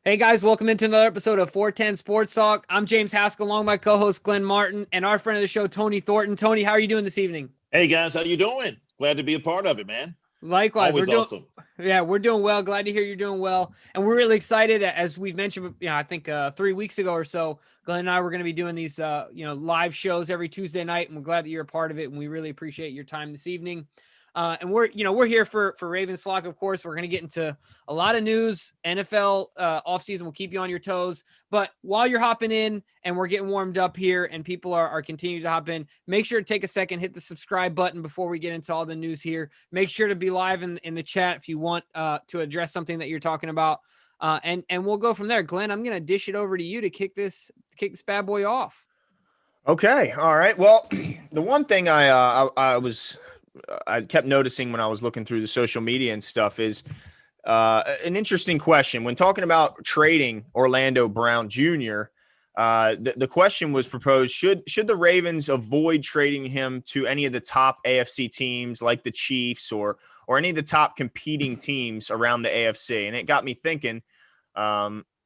Hey guys, welcome into another episode of 410 Sports Talk. I'm James Haskell, along with my co-host Glenn Martin and our friend of the show, Tony Thornton. Tony, how are you doing this evening? Hey guys, how you doing? Glad to be a part of it, man. Likewise, Always awesome. Yeah, we're doing well. Glad to hear you're doing well, and we're really excited. As we've mentioned, I think 3 weeks ago or so, Glenn and I were going to be doing these, live shows every Tuesday night, and we're glad that you're a part of it, and we really appreciate your time this evening. And we're here for Ravens Flock, of course. We're going to get into a lot of news, NFL offseason. We'll keep you on your toes. But while you're hopping in and we're getting warmed up here and people are continuing to hop in, make sure to take a second, hit the subscribe button before we get into all the news here. Make sure to be live in the chat if you want to address something that you're talking about. And we'll go from there. Glenn, I'm going to dish it over to you to kick this bad boy off. Okay. All right. Well, the one thing I kept noticing when I was looking through the social media and stuff is an interesting question. When talking about trading Orlando Brown Jr., the question was proposed, should the Ravens avoid trading him to any of the top AFC teams like the Chiefs or any of the top competing teams around the AFC? And it got me thinking.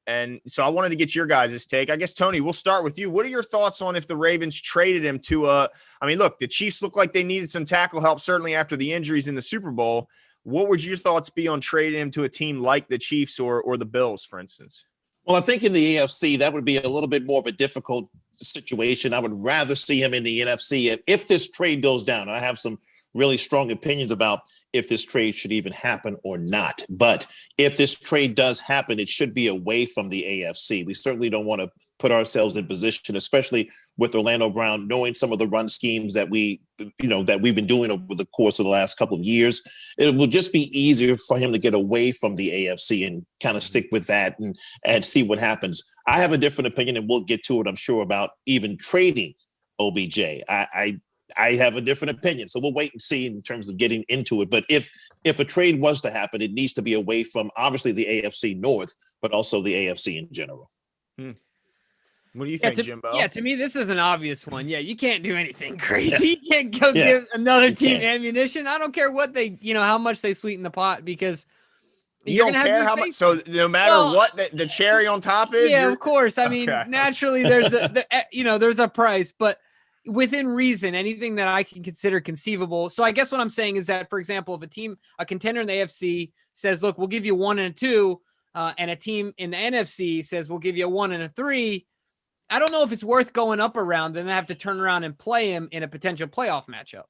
And so I wanted to get your guys' take. I guess, Tony, we'll start with you. What are your thoughts on if the Ravens traded him to look, the Chiefs look like they needed some tackle help, certainly after the injuries in the Super Bowl. What would your thoughts be on trading him to a team like the Chiefs or the Bills, for instance? Well, I think in the AFC, that would be a little bit more of a difficult situation. I would rather see him in the NFC. If this trade goes down, I have some really strong opinions about if this trade should even happen or not. But if this trade does happen, it should be away from the AFC. We certainly don't want to put ourselves in position, especially with Orlando Brown, knowing some of the run schemes that we've been doing over the course of the last couple of years. It will just be easier for him to get away from the AFC and kind of stick with that and see what happens. I have a different opinion, and we'll get to it, I'm sure, about even trading OBJ. I have a different opinion, so we'll wait and see in terms of getting into it. But if a trade was to happen, it needs to be away from obviously the AFC North, but also the AFC in general. What do you think, Jimbo? Yeah, to me, this is an obvious one. Yeah, you can't do anything crazy. You can't go give another team ammunition. I don't care what how much they sweeten the pot, because you don't care how much. So no matter what the cherry on top is. Yeah, of course. I mean, naturally, there's there's a price, but within reason, anything that I can consider conceivable. So I guess what I'm saying is that, for example, if a contender in the AFC says, look, we'll give you 1 and a 2, and a team in the NFC says, we'll give you a 1 and a 3, I don't know if it's worth going up around and have to turn around and play him in a potential playoff matchup.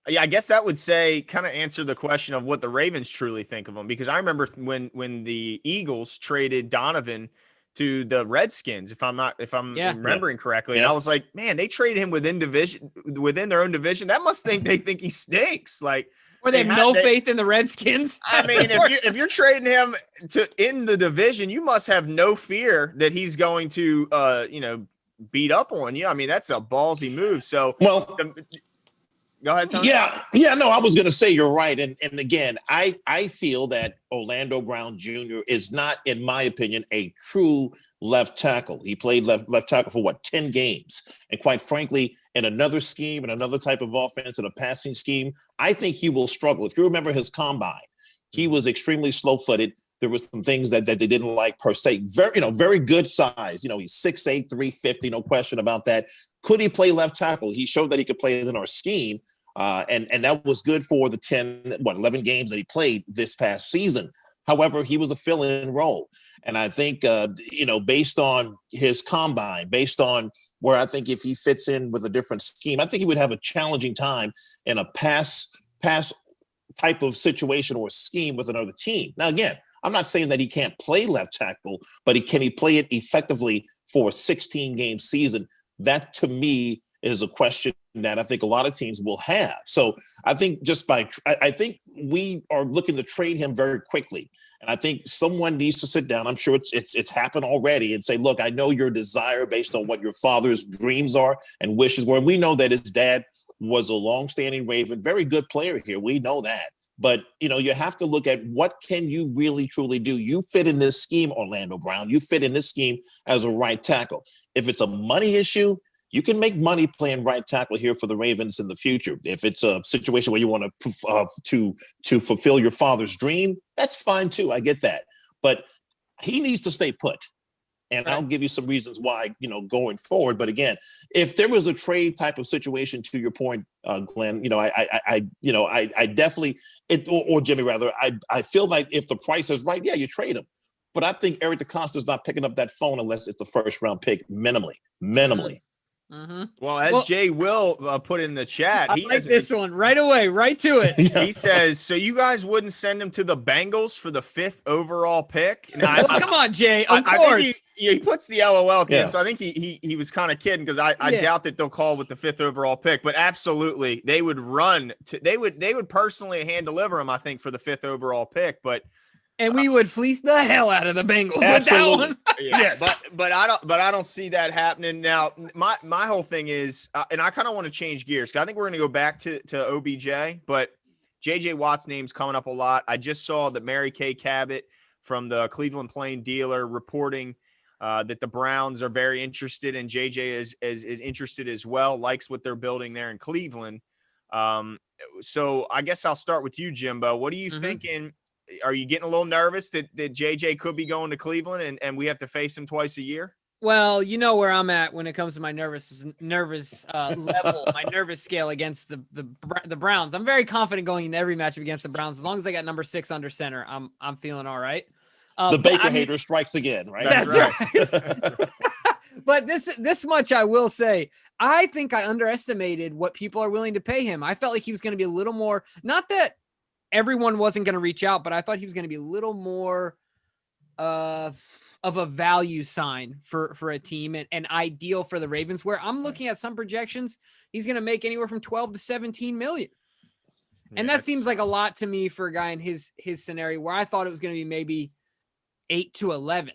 Yeah, I guess that would kind of answer the question of what the Ravens truly think of him, because I remember when the Eagles traded Donovan to the Redskins, if I'm remembering correctly. And I was like, man, they traded him within their own division. That must they think he stinks. Like, or they have no faith in the Redskins. I mean, if you're trading him in the division, you must have no fear that he's going to beat up on you. I mean, that's a ballsy move. So go ahead, Tony. Yeah. No, I was going to say you're right. And again, I feel that Orlando Brown Jr. is not, in my opinion, a true left tackle. He played left tackle for 10 games. And quite frankly, in another scheme and another type of offense and a passing scheme, I think he will struggle. If you remember his combine, he was extremely slow-footed. There were some things that they didn't like per se. Very good size. He's 6'8", 350, no question about that. Could he play left tackle? He showed that he could play in our scheme, and that was good for the 11 games that he played this past season. However, he was a fill-in role. And I think, based on his combine, based on where I think if he fits in with a different scheme, I think he would have a challenging time in a pass type of situation or scheme with another team. Now, again, I'm not saying that he can't play left tackle, but can he play it effectively for a 16-game season? That, to me, is a question that I think a lot of teams will have. So I think I think we are looking to trade him very quickly. And I think someone needs to sit down. I'm sure it's happened already, and say, look, I know your desire based on what your father's dreams are and wishes were. We know that his dad was a longstanding Raven, very good player here. We know that. But, you have to look at what can you really, truly do. You fit in this scheme, Orlando Brown. You fit in this scheme as a right tackle. If it's a money issue, you can make money playing right tackle here for the Ravens in the future. If it's a situation where you want to fulfill your father's dream, that's fine too. I get that. but he needs to stay put. And Right. I'll give you some reasons why, going forward. But again, if there was a trade type of situation, to your point, Glenn, I definitely or Jimmy rather, I feel like if the price is right, yeah, you trade him. But I think Eric DeCosta's not picking up that phone unless it's a first round pick, minimally. Mm-hmm. Well, as Jay Will put in the chat, I like this one right away, right to it. He says, so you guys wouldn't send him to the Bengals for the 5th overall pick? Now, Well, come on, Jay. Of I course. think he puts the LOL in, Yeah. so I think he was kind of kidding because I doubt that they'll call with the 5th overall pick. But absolutely, they would they would personally hand deliver him, I think, for the 5th overall pick. But and we would fleece the hell out of the Bengals Absolutely. with that one. Yes. but I don't see that happening. Now, my whole thing is, and I kind of want to change gears because I think we're going to go back to OBJ, but JJ Watt's name's coming up a lot. I just saw that Mary Kay Cabot from the Cleveland Plain Dealer reporting that the Browns are very interested, and JJ is interested as well, likes what they're building there in Cleveland. So I guess I'll start with you, Jimbo. What are you thinking? Are you getting a little nervous that JJ could be going to Cleveland and we have to face him twice a year? Well, you know where I'm at when it comes to my nervous level, my nervous scale against the Browns. I'm very confident going into every matchup against the Browns. As long as they got number 6 under center, I'm feeling all right. The Baker hater strikes again, right? That's right. But this much I will say, I think I underestimated what people are willing to pay him. I felt like he was going to be a little more, not that everyone wasn't going to reach out, but I thought he was going to be a little more of a value sign for a team and ideal for the Ravens, where I'm looking at some projections, he's going to make anywhere from 12 to 17 million. And that seems like a lot to me for a guy in his scenario, where I thought it was going to be maybe 8 to 11,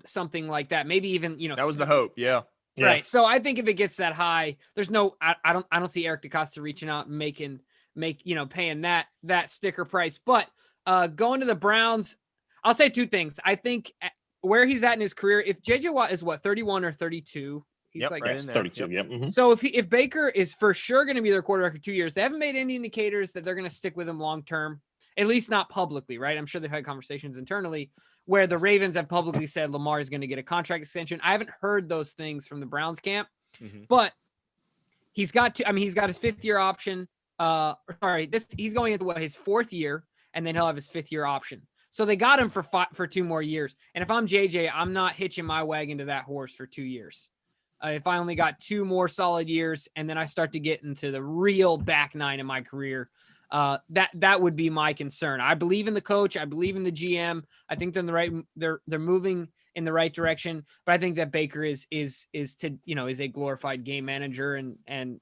something like that. Maybe even, that was the hope. Yeah. Right. So I think if it gets that high, there's no, I don't see Eric DeCosta reaching out and paying that sticker price. But going to the Browns, I'll say 2 things. I think where he's at in his career, if JJ Watt is 31 or 32, he's right in there. 32. Yep. Mm-hmm. So if Baker is for sure going to be their quarterback for 2 years, they haven't made any indicators that they're going to stick with him long term, at least not publicly, right? I'm sure they've had conversations internally where the Ravens have publicly said Lamar is going to get a contract extension. I haven't heard those things from the Browns camp, but he's got his 5th year option. He's going into his 4th year, and then he'll have his 5th year option. So they got him for 2 more years. And if I'm JJ, I'm not hitching my wagon to that horse for 2 years. If I only got 2 more solid years, and then I start to get into the real back 9 in my career, that would be my concern. I believe in the coach. I believe in the GM. I think they're moving in the right direction, but I think that Baker is a glorified game manager, and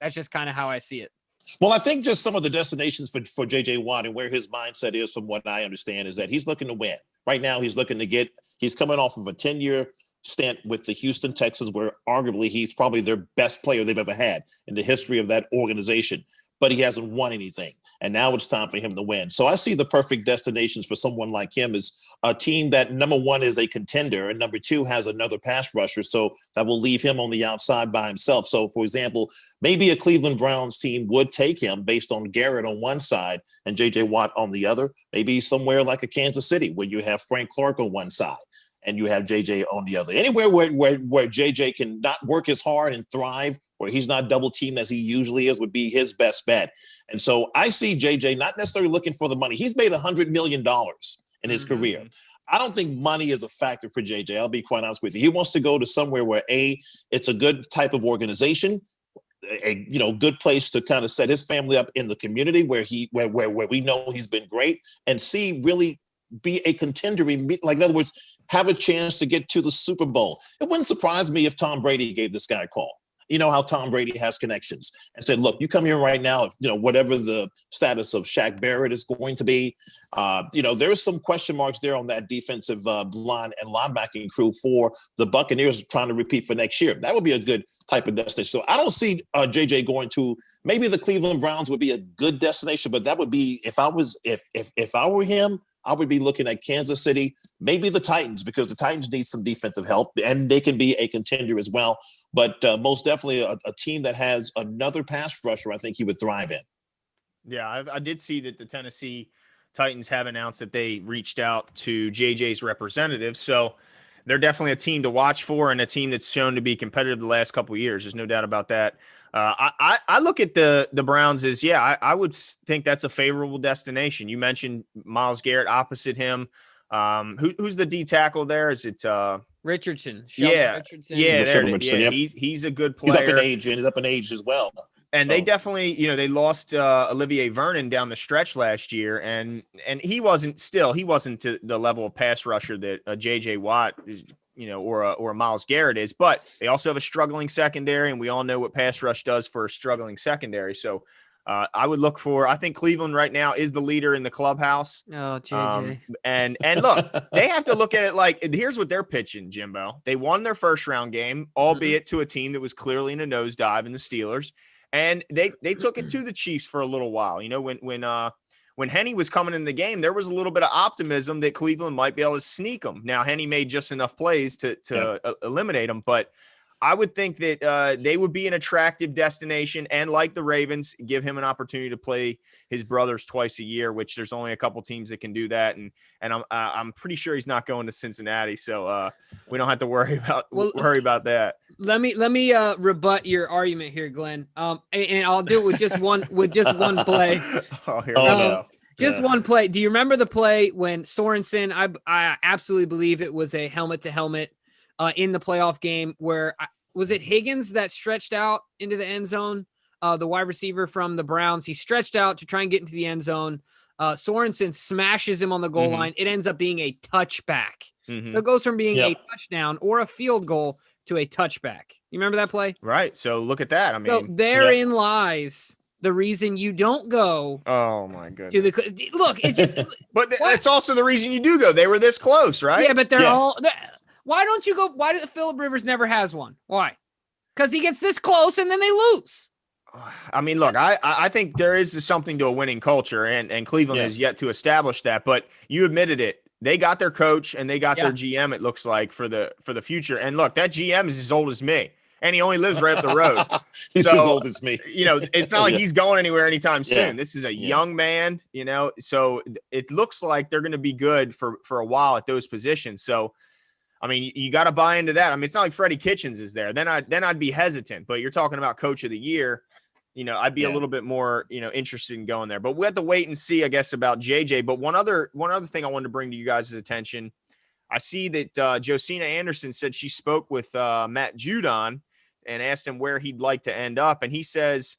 that's just kind of how I see it. Well, I think just some of the destinations for JJ Watt and where his mindset is, from what I understand, is that he's looking to win. Right now, he's coming off of a 10-year stint with the Houston Texans, where arguably he's probably their best player they've ever had in the history of that organization, but he hasn't won anything. And now it's time for him to win. So I see the perfect destinations for someone like him is a team that, number 1, is a contender, and number 2, has another pass rusher. So that will leave him on the outside by himself. So, for example, maybe a Cleveland Browns team would take him based on Garrett on one side and J.J. Watt on the other. Maybe somewhere like a Kansas City where you have Frank Clark on one side and you have J.J. on the other. Anywhere where J.J. can not work as hard and thrive, where he's not double teamed as he usually is, would be his best bet. And so I see JJ not necessarily looking for the money. He's made $100 million in his career. I don't think money is a factor for JJ. I'll be quite honest with you. He wants to go to somewhere where it's a good type of organization, a good place to kind of set his family up in the community where we know he's been great, and C, really be a contender. Like, in other words, have a chance to get to the Super Bowl. It wouldn't surprise me if Tom Brady gave this guy a call. You know how Tom Brady has connections, and said, look, you come here right now, whatever the status of Shaq Barrett is going to be, there's some question marks there on that defensive line and linebacking crew for the Buccaneers trying to repeat for next year. That would be a good type of destination. So I don't see JJ going to, maybe the Cleveland Browns would be a good destination, but that would be, if I were him, I would be looking at Kansas City, maybe the Titans, because the Titans need some defensive help and they can be a contender as well. But most definitely a team that has another pass rusher, I think he would thrive in. Yeah, I did see that the Tennessee Titans have announced that they reached out to JJ's representative. So they're definitely a team to watch for and a team that's shown to be competitive the last couple of years. There's no doubt about that. I look at the Browns as, I would think that's a favorable destination. You mentioned Myles Garrett opposite him. Who's the D tackle there? Is it Richardson? Richardson. He's a good player. He's up in age as well. And they definitely, they lost Olivier Vernon down the stretch last year, and he wasn't to the level of pass rusher that J.J. Watt is, or a Myles Garrett is. But they also have a struggling secondary, and we all know what pass rush does for a struggling secondary. So I would look for. I think Cleveland right now is the leader in the clubhouse. Oh, J.J. And look, they have to look at it like here's what they're pitching, Jimbo. They won their first round game, albeit to a team that was clearly in a nosedive in the Steelers. And they took it to the Chiefs for a little while. When Henny was coming in the game, there was a little bit of optimism that Cleveland might be able to sneak them. Now, Henny made just enough plays to eliminate them, but I would think that they would be an attractive destination, and like the Ravens, give him an opportunity to play his brothers twice a year, which there's only a couple teams that can do that. And I'm pretty sure he's not going to Cincinnati, so we don't have to worry about that. Let me rebut your argument here, Glenn. And I'll do it with just one play. Oh, here we go. Just one play. Do you remember the play when Sorensen? I absolutely believe it was a helmet to helmet in the playoff game where was it Higgins that stretched out into the end zone? The wide receiver from the Browns. He stretched out to try and get into the end zone. Sorensen smashes him on the goal line. It ends up being a touchback. So it goes from being a touchdown or a field goal to a touchback. You remember that play? Right. So look at that. I mean, so therein lies the reason you don't go. Oh my goodness. To the look. It's just. But it's also the reason you do go. They were this close, right? Yeah, but they're all. Why don't you go? Why does Phillip Rivers never has one? Why? Because he gets this close and then they lose. I mean, look, I think there is something to a winning culture, and Cleveland has yet to establish that. But you admitted it. They got their coach and they got their GM, it looks like, for the future. And look, that GM is as old as me, and he only lives right up the road. He's as old as me. It's not like he's going anywhere anytime soon. This is a young man, so it looks like they're going to be good for a while at those positions. So, I mean, you got to buy into that. I mean, it's not like Freddie Kitchens is there. Then I'd be hesitant. But you're talking about coach of the year. I'd be a little bit more, interested in going there. But we have to wait and see, I guess, about JJ. But one other thing I wanted to bring to you guys' attention. I see that Josina Anderson said she spoke with Matt Judon and asked him where he'd like to end up. And he says,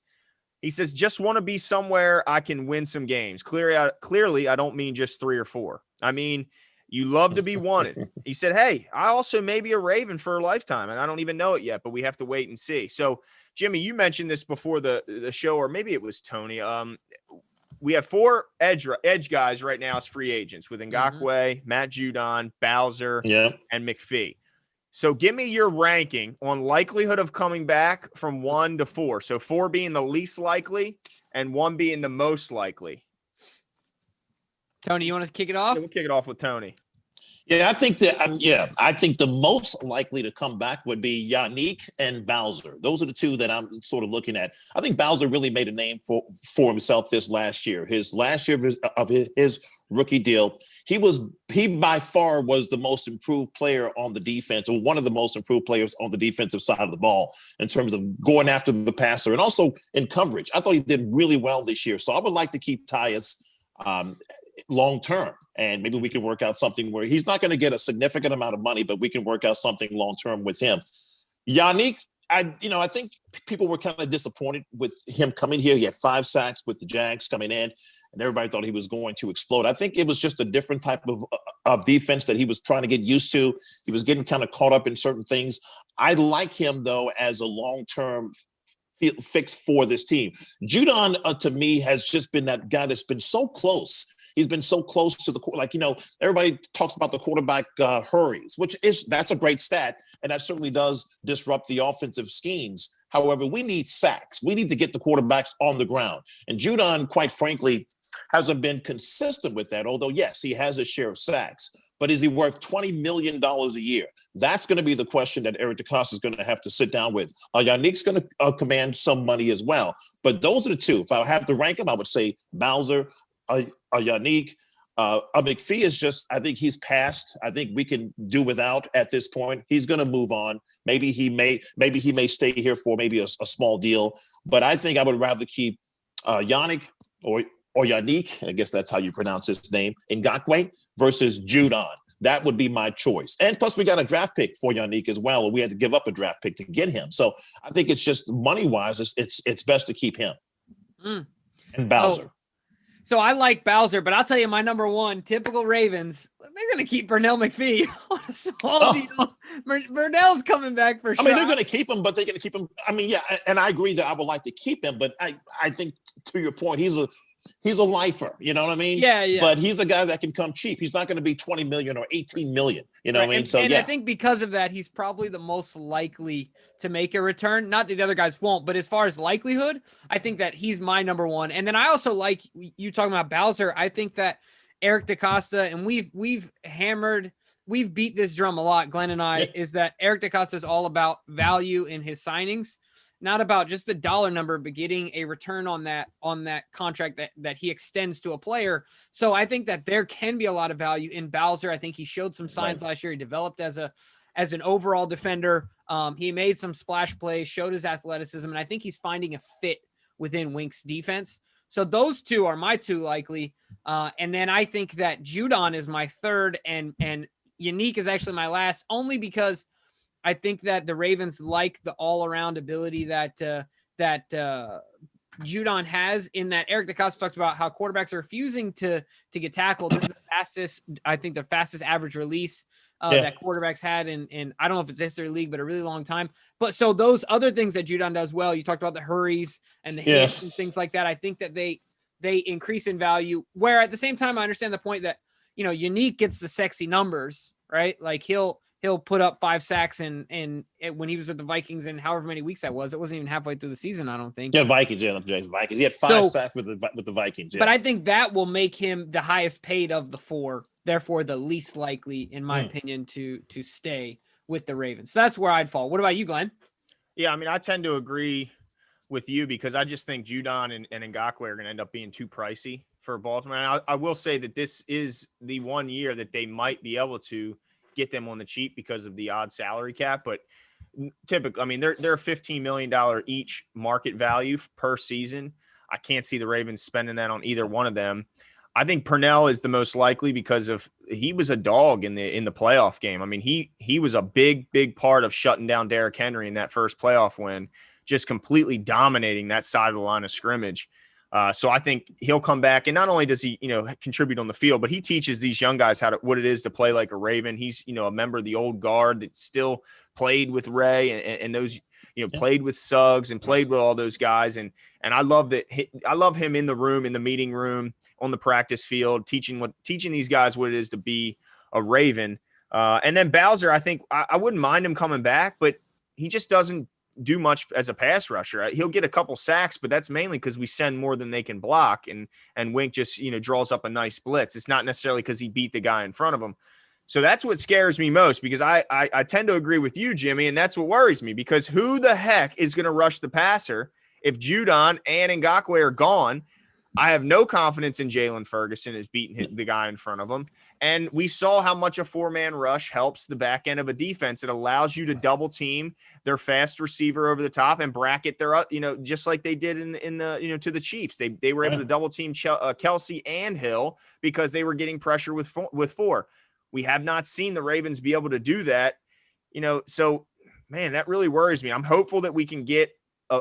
just want to be somewhere I can win some games. Clearly, I don't mean just 3 or 4. I mean, you love to be wanted. He said, hey, I also may be a Raven for a lifetime, and I don't even know it yet, but we have to wait and see. So, Jimmy, you mentioned this before the show, or maybe it was Tony. We have 4 edge guys right now as free agents with Ngakoue, Matt Judon, Bowser, and McPhee. So give me your ranking on likelihood of coming back from 1 to 4. So 4 being the least likely and 1 being the most likely. Tony, you want to kick it off? Yeah, we'll kick it off with Tony. Yeah, I think that. I think the most likely to come back would be Yannick and Bowser. Those are the 2 that I'm sort of looking at. I think Bowser really made a name for himself this last year. His last year of his rookie deal, he by far was the most improved player on the defense, or one of the most improved players on the defensive side of the ball in terms of going after the passer and also in coverage. I thought he did really well this year. So I would like to keep Tyus long term, and maybe we can work out something where he's not going to get a significant amount of money, but we can work out something long term with him. Yannick, I think people were kind of disappointed with him coming here. He had 5 sacks with the Jags coming in, and everybody thought he was going to explode. I think it was just a different type of defense that he was trying to get used to. He was getting kind of caught up in certain things. I like him, though, as a long-term fix for this team. Judon, to me, has just been that guy that's been so close. He's been so close to the everybody talks about the quarterback hurries, that's a great stat, and that certainly does disrupt the offensive schemes. However, we need sacks. We need to get the quarterbacks on the ground. And Judon, quite frankly, hasn't been consistent with that, although, yes, he has a share of sacks. But is he worth $20 million a year? That's going to be the question that Eric DeCosta is going to have to sit down with. Yannick's going to command some money as well. But those are the 2. If I have to rank them, I would say Bowser, Yannick. McPhee is just, I think he's passed. I think we can do without at this point. He's going to move on. Maybe he may stay here for maybe a small deal. But I think I would rather keep Yannick or Yannick, I guess that's how you pronounce his name, Ngakoue versus Judon. That would be my choice. And plus, we got a draft pick for Yannick as well. We had to give up a draft pick to get him. So I think it's just money-wise, it's best to keep him. And Bowser. So I like Bowser, but I'll tell you my number one, typical Ravens, they're going to keep Burnell McPhee on a small deal. Burnell's coming back for sure. I mean, they're going to keep him, but they're going to keep him. I mean, yeah, and I agree that I would like to keep him, but I think to your point, he's a lifer, you know what I mean? Yeah. But he's a guy that can come cheap. He's not going to be 20 million or 18 million, you know what I mean? So I think because of that, he's probably the most likely to make a return. Not that the other guys won't, but as far as likelihood, I think that he's my number one. And then I also like you talking about Bowser. I think that Eric DaCosta, and we've beat this drum a lot, Glenn and I, is that Eric DaCosta is all about value in his signings. Not about just the dollar number, but getting a return on that contract that he extends to a player. So I think that there can be a lot of value in Bowser. I think he showed some signs last year. He developed as an overall defender. He made some splash plays, showed his athleticism, and I think he's finding a fit within Wink's defense. So those two are my two likely. And then I think that Judon is my third, and Yannick is actually my last, only because I think that the Ravens like the all-around ability that Judon has, in that Eric DaCosta talked about how quarterbacks are refusing to get tackled. This is the fastest average release that quarterbacks had in I don't know if it's history league, but a really long time. But so those other things that Judon does well, you talked about the hurries and the hits and things like that. I think that they increase in value, where at the same time, I understand the point that, you know, Yannick gets the sexy numbers, right? Like he'll put up 5 sacks and when he was with the Vikings and however many weeks that was, it wasn't even halfway through the season, I don't think. Yeah, Vikings. He had 5 sacks with the Vikings. Yeah. But I think that will make him the highest paid of the 4, therefore the least likely, in my opinion, to stay with the Ravens. So that's where I'd fall. What about you, Glenn? Yeah, I mean, I tend to agree with you because I just think Judon and Ngakoue are going to end up being too pricey for Baltimore. And I will say that this is the one year that they might be able to get them on the cheap because of the odd salary cap. But typically, I mean, they're $15 million each market value per season. I can't see the Ravens spending that on either one of them. I think Purnell is the most likely because he was a dog in the playoff game. I mean, he was a big part of shutting down Derrick Henry in that first playoff win, just completely dominating that side of the line of scrimmage. So I think he'll come back, and not only does he, contribute on the field, but he teaches these young guys what it is to play like a Raven. He's, a member of the old guard that still played with Ray and those, played with Suggs and played with all those guys. And I love that. I love him in the room, in the meeting room, on the practice field, teaching these guys what it is to be a Raven. And then Bowser, I think I wouldn't mind him coming back, but he just doesn't do much as a pass rusher. He'll get a couple sacks, but that's mainly because we send more than they can block, and Wink just draws up a nice blitz. It's not necessarily because he beat the guy in front of him. So that's what scares me most, because I tend to agree with you, Jimmy, and that's what worries me, because who the heck is going to rush the passer if Judon and Ngakoue are gone? I have no confidence in Jalen Ferguson is beating the guy in front of him. And we saw how much a 4-man rush helps the back end of a defense. It allows you to double team their fast receiver over the top and bracket their, just like they did in the to the Chiefs. They were able to double team Kelsey and Hill because they were getting pressure with 4. We have not seen the Ravens be able to do that. So man, that really worries me. I'm hopeful that we can get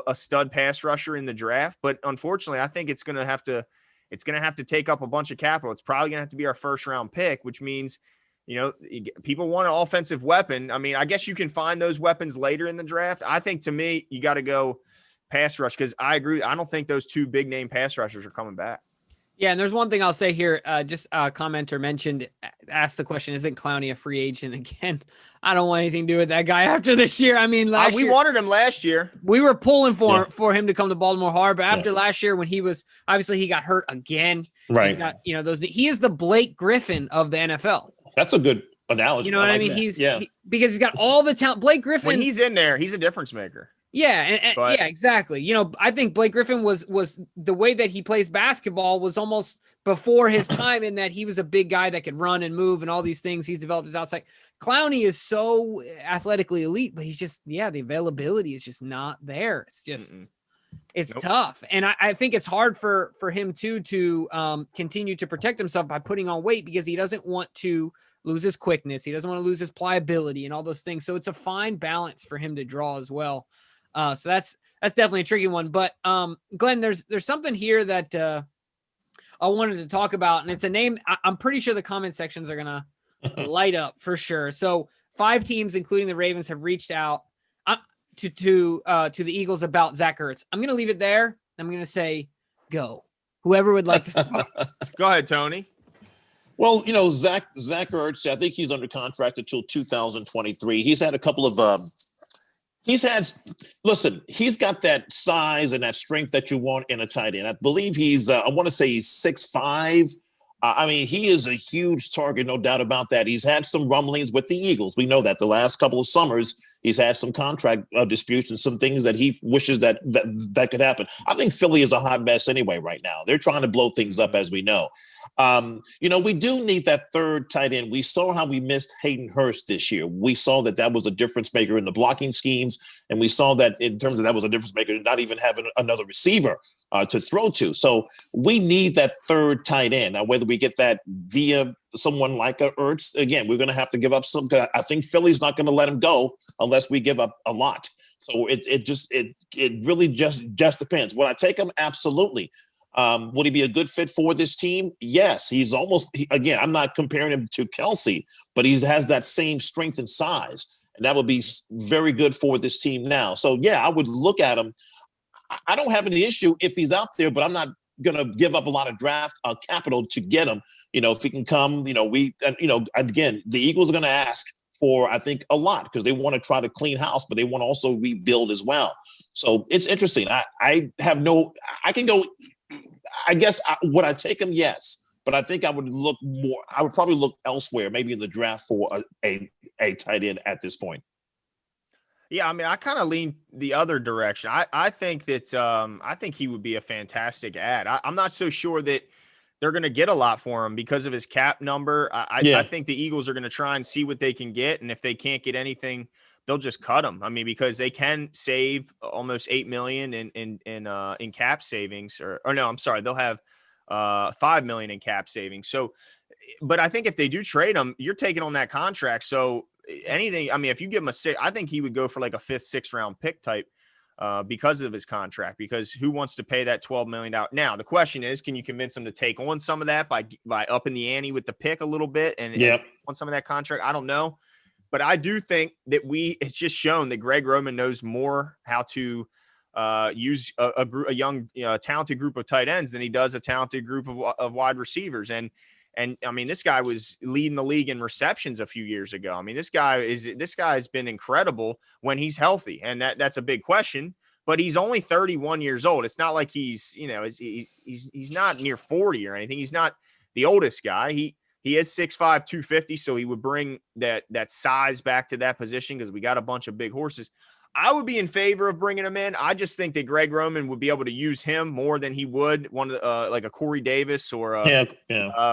a stud pass rusher in the draft, but unfortunately, I think it's going to have to take up a bunch of capital. It's probably going to have to be our first round pick, which means, people want an offensive weapon. I mean, I guess you can find those weapons later in the draft. I think, to me, you got to go pass rush, because I agree. I don't think those 2 big name pass rushers are coming back. Yeah, and there's one thing I'll say here. Just a commenter asked the question, isn't Clowney a free agent again? I don't want anything to do with that guy after this year. I mean, we wanted him last year. We were pulling for him to come to Baltimore Harbor after last year, when he got hurt again. Right. He's got, he is the Blake Griffin of the NFL. That's a good analogy. You know what I mean? Because he's got all the talent. Blake Griffin, when he's in there, he's a difference maker. Yeah, yeah, exactly. You know, I think Blake Griffin was the way that he plays basketball was almost before his time in that he was a big guy that could run and move and all these things. He's developed his outside. Clowney is so athletically elite, but he's just, the availability is just not there. It's just, it's tough. And I think it's hard for him to continue to protect himself by putting on weight because he doesn't want to lose his quickness. He doesn't want to lose his pliability and all those things. So it's a fine balance for him to draw as well. So that's definitely a tricky one. But Glenn, there's something here that I wanted to talk about, and it's a name I'm pretty sure the comment sections are gonna light up for sure. So 5 teams, including the Ravens, have reached out to the Eagles about Zach Ertz. I'm gonna leave it there. I'm gonna say go. Whoever would like to start. Go ahead, Tony. Well, you know, Zach Ertz, I think he's under contract until 2023. He's had a couple of he's got that size and that strength that you want in a tight end. I believe he's, I want to say he's 6'5". I mean, he is a huge target, no doubt about that. He's had some rumblings with the Eagles. We know that the last couple of summers, he's had some contract disputes and some things that he wishes that could happen. I think Philly is a hot mess anyway right now. They're trying to blow things up, as we know. You know, we do need that third tight end. We saw how we missed Hayden Hurst this year. We saw that was a difference maker in the blocking schemes, and we saw that in terms of that was a difference maker, not even having another receiver to throw to. So we need that third tight end. Now, whether we get that via someone like a Ertz, again, we're going to have to give up some. I think Philly's not going to let him go unless we give up a lot. So it really just depends. Would I take him? Absolutely. Would he be a good fit for this team? Yes. He's again, I'm not comparing him to Kelsey, but he has that same strength and size, and that would be very good for this team now. So yeah, I would look at him. I don't have any issue if he's out there, but I'm not going to give up a lot of draft capital to get him. You know, if he can come, again, the Eagles are going to ask for, I think, a lot because they want to try to clean house, but they want to also rebuild as well. So it's interesting. I guess would I take him? Yes, but I think I would probably look elsewhere, maybe in the draft for a tight end at this point. Yeah, I mean, I kind of lean the other direction. I think that I think he would be a fantastic ad. I'm not so sure that they're going to get a lot for him because of his cap number. I think the Eagles are going to try and see what they can get, and if they can't get anything, they'll just cut him. I mean, because they can save almost $8 million in cap savings, or no, I'm sorry, they'll have $5 million in cap savings. So, but I think if they do trade him, you're taking on that contract. So anything, I mean, if you give him a 6, I think he would go for like a 5th, 6th round pick type because of his contract, because who wants to pay that $12 million? Now, the question is, can you convince him to take on some of that by upping the ante with the pick a little bit and on some of that contract? I don't know. But I do think that it's just shown that Greg Roman knows more how to use a young, talented group of tight ends than he does a talented group of wide receivers. And I mean, this guy was leading the league in receptions a few years ago. I mean, this guy has been incredible when he's healthy, and that's a big question. But he's only 31 years old. It's not like he's not near 40 or anything. He's not the oldest guy. He is 6'5", 250, so he would bring that size back to that position because we got a bunch of big horses. I would be in favor of bringing him in. I just think that Greg Roman would be able to use him more than he would one of the, like a Corey Davis or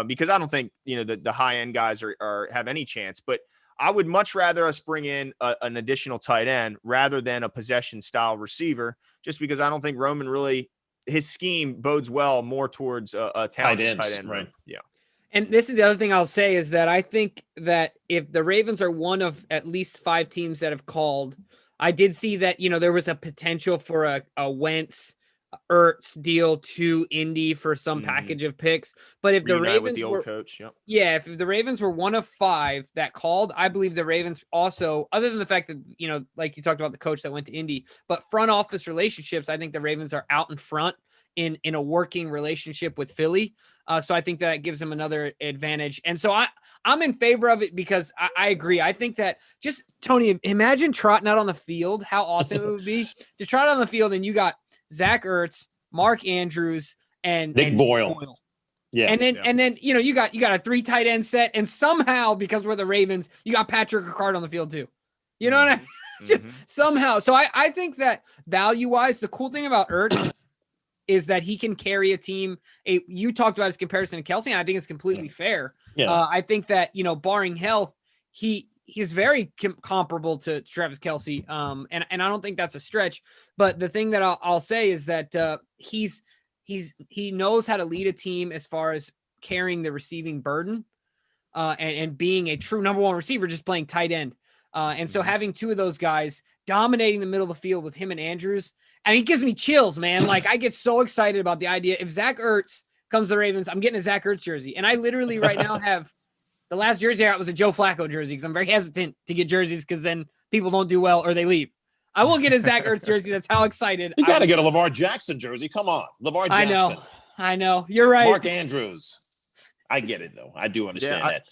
because I don't think the high end guys have any chance. But I would much rather us bring in an additional tight end rather than a possession style receiver, just because I don't think Roman really, his scheme bodes well more towards a talented tight end. Right. Yeah. And this is the other thing I'll say is that I think that if the Ravens are one of at least 5 teams that have called, I did see that, there was a potential for a Wentz Ertz deal to Indy for some package of picks. But if the Ravens with the old coach, if the Ravens were one of 5 that called, I believe the Ravens also, other than the fact that, like you talked about the coach that went to Indy, but front office relationships, I think the Ravens are out in front in a working relationship with Philly. So I think that gives them another advantage. And so I'm in favor of it because I agree. I think that just, Tony, imagine trotting out on the field, how awesome it would be to trot out on the field and you got Zach Ertz, Mark Andrews, and Nick Boyle. Yeah. And then you got a 3 tight end set, and somehow, because we're the Ravens, you got Patrick Ricard on the field too. You know what I mean? Just somehow. So I think that value-wise, the cool thing about Ertz is that he can carry a team. You talked about his comparison to Kelsey, and I think it's completely fair. Yeah. I think that, barring health, he's very comparable to Travis Kelsey. And I don't think that's a stretch. But the thing that I'll say is that he knows how to lead a team as far as carrying the receiving burden and being a true number one receiver, just playing tight end. And so having two of those guys dominating the middle of the field with him and Andrews, I mean, it gives me chills, man. Like, I get so excited about the idea. If Zach Ertz comes to the Ravens, I'm getting a Zach Ertz jersey. And I literally right now have the last jersey I got was a Joe Flacco jersey because I'm very hesitant to get jerseys because then people don't do well or they leave. I will get a Zach Ertz jersey. That's how excited. You got to get a Lamar Jackson jersey. Come on. Lamar Jackson. I know. You're right. Mark Andrews. I get it, though. I do understand that.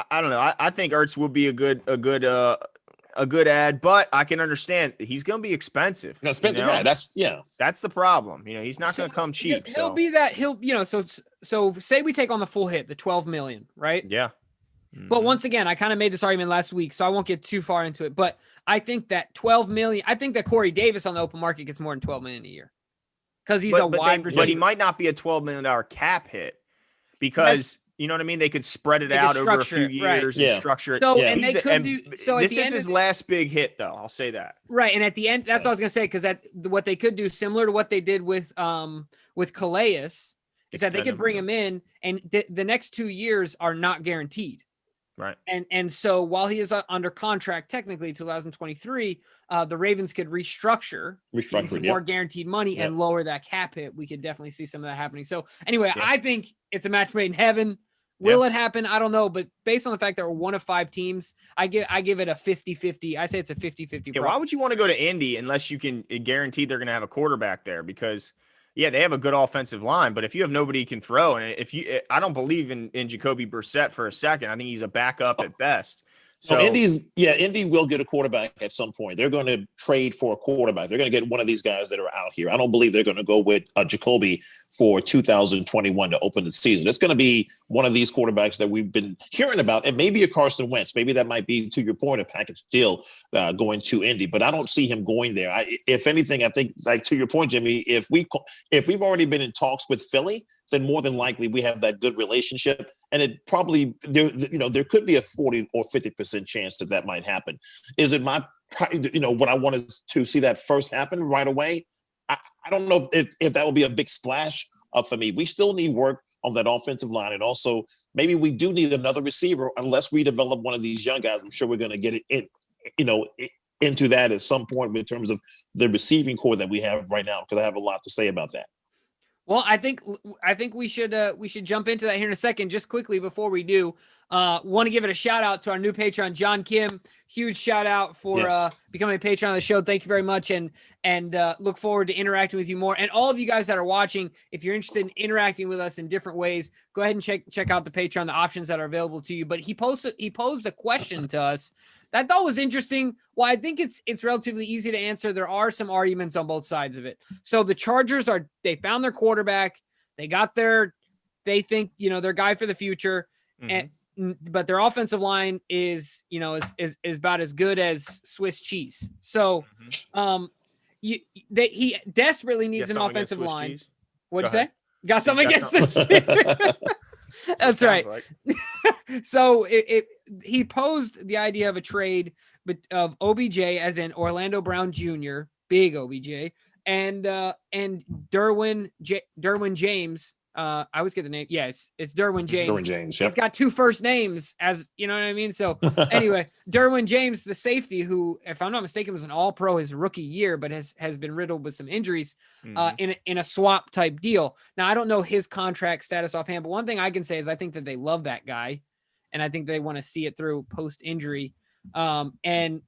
I don't know. I think Ertz will be a good ad, but I can understand he's going to be expensive. No, expensive. Yeah, that's the problem. He's not going to come cheap. He'll be that. So say we take on the full hit, the 12 million, right? Yeah. But once again, I kind of made this argument last week, so I won't get too far into it. But I think that 12 million. I think that Corey Davis on the open market gets more than 12 million a year because he's a wide receiver. But he might not be a $12 million cap hit because. You know what I mean? They could spread it out over a few years and structure it. So, and they could do. So this is his last big hit, though. I'll say that. Right, and at the end, that's what I was gonna say because what they could do, similar to what they did with Calais, is that they could bring him in, and the next 2 years are not guaranteed. Right. And so while he is under contract technically 2023, the Ravens could restructure some more guaranteed money and lower that cap hit. We could definitely see some of that happening. So anyway, I think it's a match made in heaven. Will it happen? I don't know. But based on the fact that we're one of 5 teams, I give it a 50-50. I say it's a 50-50. Yeah, why would you want to go to Indy unless you can guarantee they're going to have a quarterback there? Because, they have a good offensive line. But if you have nobody you can throw, and I don't believe in Jacoby Brissett for a second. I think he's a backup at best. So Indy will get a quarterback at some point. They're going to trade for a quarterback. They're going to get one of these guys that are out here. I don't believe they're going to go with Jacoby for 2021 to open the season. It's going to be one of these quarterbacks that we've been hearing about, and maybe a Carson Wentz. Maybe that might be, to your point, a package deal going to Indy. But I don't see him going there. If anything, I think, like to your point, Jimmy, if we've already been in talks with Philly, then more than likely we have that good relationship. And it probably, there could be a 40 or 50% chance that might happen. Is it what I wanted to see that first happen right away? I don't know if that will be a big splash for me. We still need work on that offensive line. And also maybe we do need another receiver unless we develop one of these young guys. I'm sure we're going to get it into that at some point in terms of the receiving core that we have right now, because I have a lot to say about that. Well, I think we should jump into that here in a second. Just quickly before we do, want to give it a shout out to our new Patreon, John Kim. Huge shout out for becoming a patron of the show. Thank you very much, and look forward to interacting with you more. And all of you guys that are watching, if you're interested in interacting with us in different ways, go ahead and check out the Patreon, the options that are available to you. But he posed a question to us that I thought was interesting. Well, I think it's relatively easy to answer. There are some arguments on both sides of it. So the Chargers they found their quarterback. They got they think, their guy for the future. But their offensive line is about as good as Swiss cheese. So he desperately needs an offensive line. What'd you say? Got something against Swiss cheese? That's right. So he posed the idea of a trade of OBJ, as in Orlando Brown Jr., big OBJ, and Derwin James. I always get the name. Yeah, it's Derwin James. Derwin James. Yep. He's got 2 first names, as you know what I mean. So anyway, Derwin James, the safety, who, if I'm not mistaken, was an All-Pro his rookie year, but has been riddled with some injuries in a swap type deal. Now I don't know his contract status offhand, but one thing I can say is I think that they love that guy, and I think they want to see it through post injury. And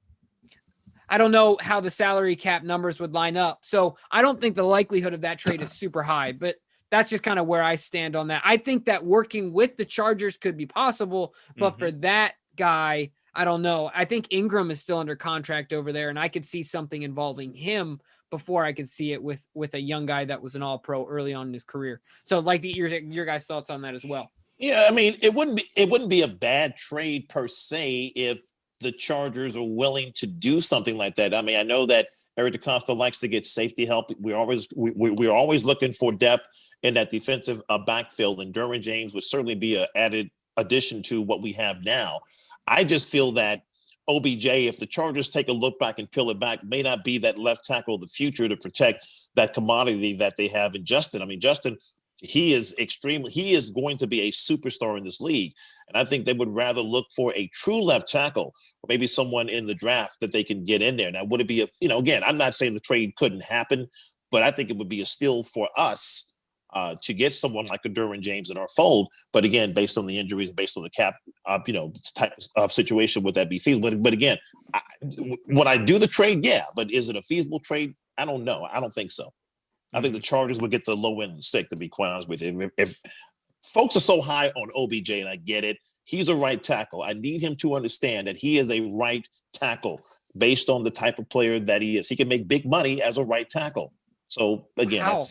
I don't know how the salary cap numbers would line up, so I don't think the likelihood of that trade is super high, but that's just kind of where I stand on that. I think that working with the Chargers could be possible, but for that guy, I don't know. I think Ingram is still under contract over there, and I could see something involving him before I could see it with a young guy that was an All-Pro early on in his career. So I'd like to hear your guys' thoughts on that as well. Yeah, I mean, it wouldn't be a bad trade per se if the Chargers are willing to do something like that. I mean, I know that Eric DeCosta likes to get safety help. We're always looking for depth in that defensive backfield, and Derwin James would certainly be an added addition to what we have now. I just feel that OBJ, if the Chargers take a look back and peel it back, may not be that left tackle of the future to protect that commodity that they have in Justin. I mean, Justin, he is going to be a superstar in this league. And I think they would rather look for a true left tackle, or maybe someone in the draft that they can get in there. Now, would it be again, I'm not saying the trade couldn't happen, but I think it would be a steal for us to get someone like a Derwin James in our fold. But again, based on the injuries, based on the cap, type of situation, would that be feasible? But again, would I do the trade? Yeah. But is it a feasible trade? I don't know. I don't think so. I think the Chargers would get the low end of the stick, to be quite honest with you. If folks are so high on OBJ, and I get it, he's a right tackle. I need him to understand that he is a right tackle based on the type of player that he is. He can make big money as a right tackle. So again,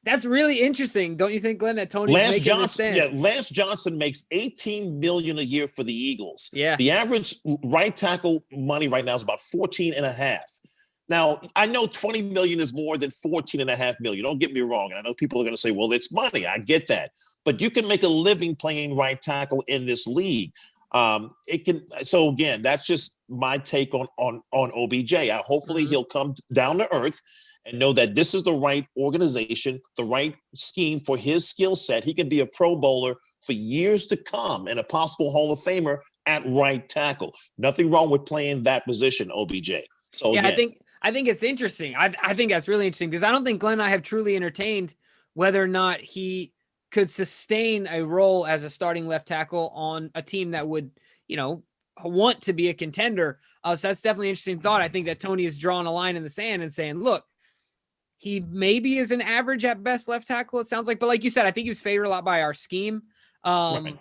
that's really interesting, don't you think, Glenn? That Tony's Lance making this stand. Lance Johnson makes $18 million a year for the Eagles. Yeah, the average right tackle money right now is about 14.5. Now, I know 20 million is more than 14.5 million. Don't get me wrong. And I know people are going to say, well, it's money. I get that. But you can make a living playing right tackle in this league. So again, that's just my take on OBJ. Hopefully he'll come down to earth and know that this is the right organization, the right scheme for his skill set. He can be a Pro Bowler for years to come and a possible Hall of Famer at right tackle. Nothing wrong with playing that position, OBJ. So yeah, again, I think it's interesting. I think that's really interesting because I don't think Glenn and I have truly entertained whether or not he could sustain a role as a starting left tackle on a team that would, want to be a contender. So that's definitely an interesting thought. I think that Tony is drawing a line in the sand and saying, look, he maybe is an average at best left tackle, it sounds like. But like you said, I think he was favored a lot by our scheme. Right.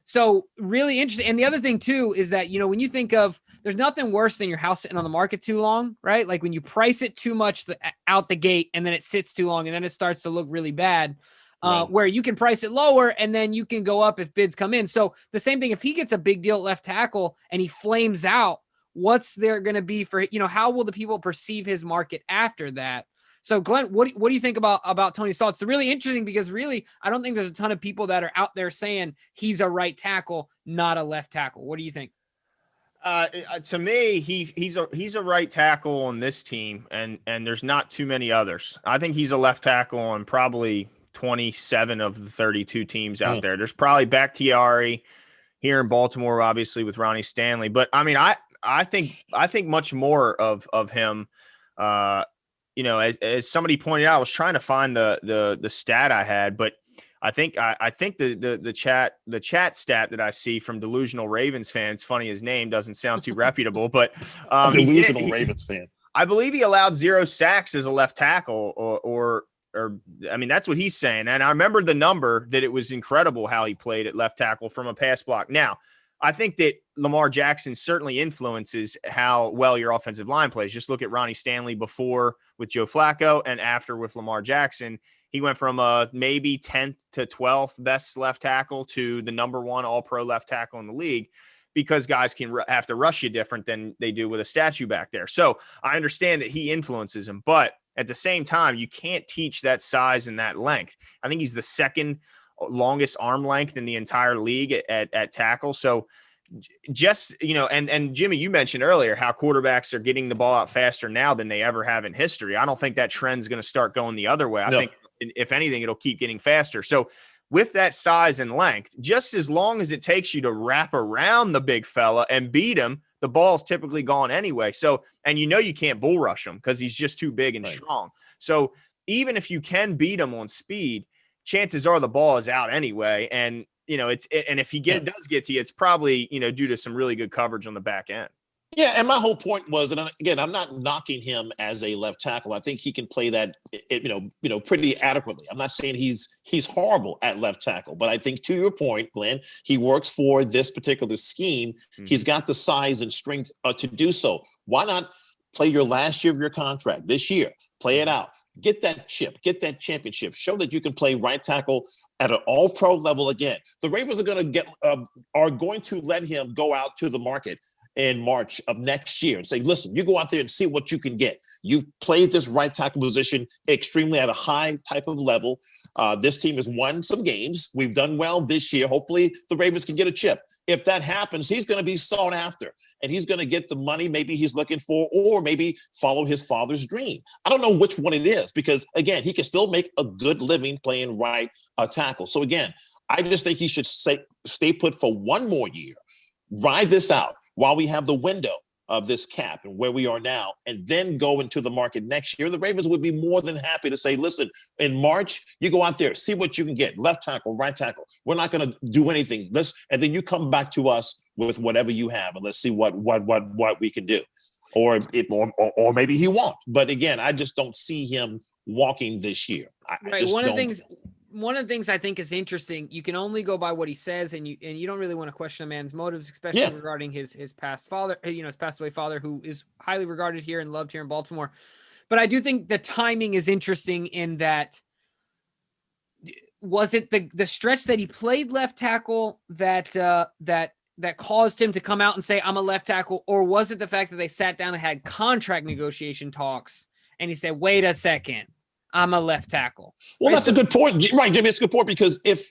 So really interesting. And the other thing too is that, when you think of, there's nothing worse than your house sitting on the market too long, right? Like when you price it too much out the gate and then it sits too long and then it starts to look really bad, right. Where you can price it lower and then you can go up if bids come in. So the same thing, if he gets a big deal at left tackle and he flames out, what's there going to be for, how will the people perceive his market after that? So Glenn, what do you think about Tony's thoughts? It's really interesting because really, I don't think there's a ton of people that are out there saying he's a right tackle, not a left tackle. What do you think? To me, he's a right tackle on this team, and there's not too many others. I think he's a left tackle on probably 27 of the 32 teams out there. There's probably Bakhtiari here in Baltimore, obviously with Ronnie Stanley, but I mean, I think much more of him. As somebody pointed out, I was trying to find the stat I had, but I think the chat stat that I see from Delusional Ravens fans, funny his name doesn't sound too reputable, but Delusional Ravens fan. I believe he allowed 0 sacks as a left tackle, or I mean, that's what he's saying. And I remember the number that it was incredible how he played at left tackle from a pass block. Now, I think that Lamar Jackson certainly influences how well your offensive line plays. Just look at Ronnie Stanley before with Joe Flacco and after with Lamar Jackson. He went from a maybe 10th to 12th best left tackle to the number 1 all-pro left tackle in the league because guys can have to rush you different than they do with a statue back there. So I understand that he influences him, but at the same time, you can't teach that size and that length. I think he's the second longest arm length in the entire league at tackle. So just, and Jimmy, you mentioned earlier how quarterbacks are getting the ball out faster now than they ever have in history. I don't think that trend's going to start going the other way. I think if anything, it'll keep getting faster. So with that size and length, just as long as it takes you to wrap around the big fella and beat him, the ball's typically gone anyway. So, and you can't bull rush him because he's just too big and strong. So even if you can beat him on speed, chances are the ball is out anyway. And, and if he does get to you, it's probably, due to some really good coverage on the back end. Yeah, and my whole point was, and again, I'm not knocking him as a left tackle. I think he can play that, pretty adequately. I'm not saying he's horrible at left tackle, but I think to your point, Glenn, he works for this particular scheme. Mm-hmm. He's got the size and strength to do so. Why not play your last year of your contract this year? Play it out. Get that chip. Get that championship. Show that you can play right tackle at an all-pro level again. The Ravens are going to let him go out to the market in March of next year and say, listen, you go out there and see what you can get. You've played this right tackle position extremely at a high type of level. This team has won some games. We've done well this year. Hopefully the Ravens can get a chip. If that happens, he's going to be sought after and he's going to get the money maybe he's looking for, or maybe follow his father's dream. I don't know which one it is because, again, he can still make a good living playing right tackle. So, again, I just think he should stay put for one more year, ride this out while we have the window of this cap and where we are now, and then go into the market next year. The Ravens would be more than happy to say, listen, in March, you go out there, see what you can get, left tackle, right tackle. We're not going to do anything. And then you come back to us with whatever you have, and let's see what we can do. Or maybe he won't. But again, I just don't see him walking this year. One of the things I think is interesting, you can only go by what he says, and you don't really want to question a man's motives, especially regarding his past father, his passed away father, who is highly regarded here and loved here in Baltimore. But I do think the timing is interesting in that, was it the stretch that he played left tackle that caused him to come out and say, I'm a left tackle, or was it the fact that they sat down and had contract negotiation talks and he said, wait a second, I'm a left tackle? Well, that's a good point. Right, Jimmy, it's a good point because if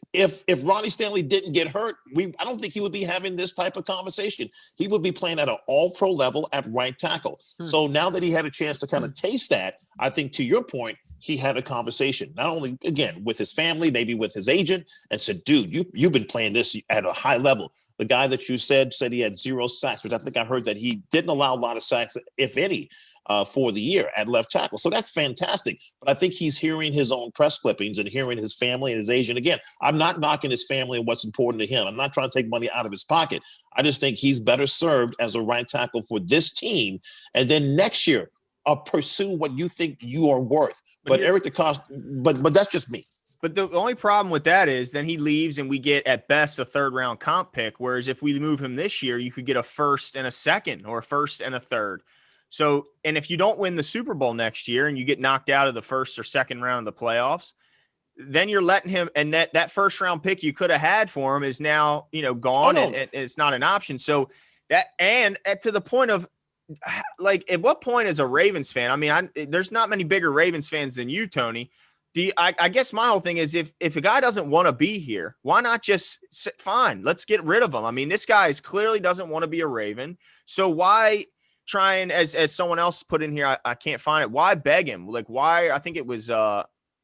Ronnie Stanley didn't get hurt, I don't think he would be having this type of conversation. He would be playing at an all-pro level at right tackle. So now that he had a chance to kind of taste that, I think to your point, he had a conversation, not only, again, with his family, maybe with his agent, and said, dude, you've been playing this at a high level. The guy that you said he had 0 sacks, which I think I heard that he didn't allow a lot of sacks, if any, for the year at left tackle. So that's fantastic. But I think he's hearing his own press clippings and hearing his family and his agent. Again, I'm not knocking his family and what's important to him. I'm not trying to take money out of his pocket. I just think he's better served as a right tackle for this team. And then next year, pursue what you think you are worth. But Eric DeCosta, but that's just me. But the only problem with that is then he leaves and we get at best a 3rd round comp pick. Whereas if we move him this year, you could get a 1st and a 2nd, or a 1st and a 3rd. So, and if you don't win the Super Bowl next year and you get knocked out of the 1st or 2nd round of the playoffs, then you're letting him, and that 1st round pick you could have had for him is now, gone, and it's not an option. So that, and to the point of, like, at what point as a Ravens fan, I mean, there's not many bigger Ravens fans than you, Tony. I guess my whole thing is if a guy doesn't want to be here, why not just fine, let's get rid of him. I mean, this guy clearly doesn't want to be a Raven. So why try and, as someone else put in here, I can't find it, why beg him? Like, why? I think it was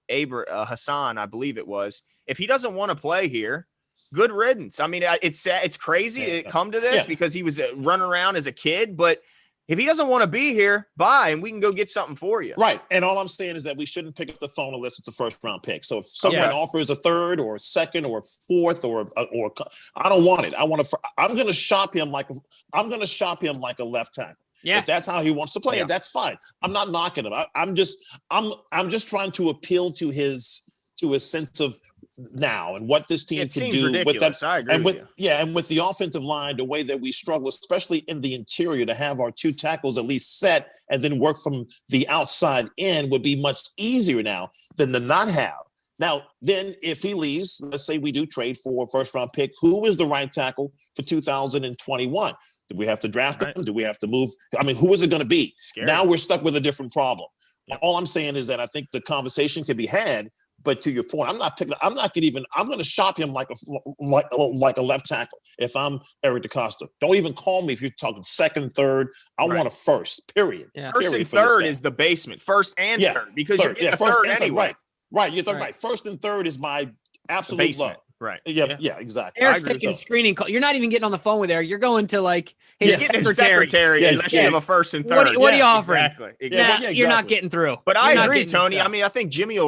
Hassan, I believe it was. If he doesn't want to play here, good riddance. I mean, it's crazy to come to this because he was running around as a kid, but if he doesn't want to be here, bye, and we can go get something for you. Right. And all I'm saying is that we shouldn't pick up the phone unless it's a 1st round pick. So if someone offers a 3rd or a 2nd or a 4th or I don't want it. I'm going to shop him like a left tackle. Yeah. If that's how he wants to play it, that's fine. I'm not knocking him. I'm just trying to appeal to his sense of now and what this team can do ridiculous. With that. I agree and with the offensive line, the way that we struggle, especially in the interior, to have our 2 tackles at least set and then work from the outside in would be much easier now than to not have. Now, then if he leaves, let's say we do trade for a 1st round pick, who is the right tackle for 2021? Do we have to draft him? Do we have to move? I mean, who is it going to be? Scary. Now we're stuck with a different problem. All I'm saying is that I think the conversation can be had. But to your point, I'm going to shop him like a left tackle. If I'm Eric DeCosta, don't even call me if you're talking 2nd, 3rd. I want a 1st, period. Yeah. 1st and 3rd is the basement. 1st and 3rd, because you're getting a 3rd anyway. Right. You're right. 1st and 3rd is my absolute low. Right. Yeah, exactly. Eric's taking a screening call. You're not even getting on the phone with Eric. You're going to like his secretary unless you have a 1st and 3rd. What are you offering? Exactly. You're not getting through. But I agree, Tony. I mean, I think Jimmy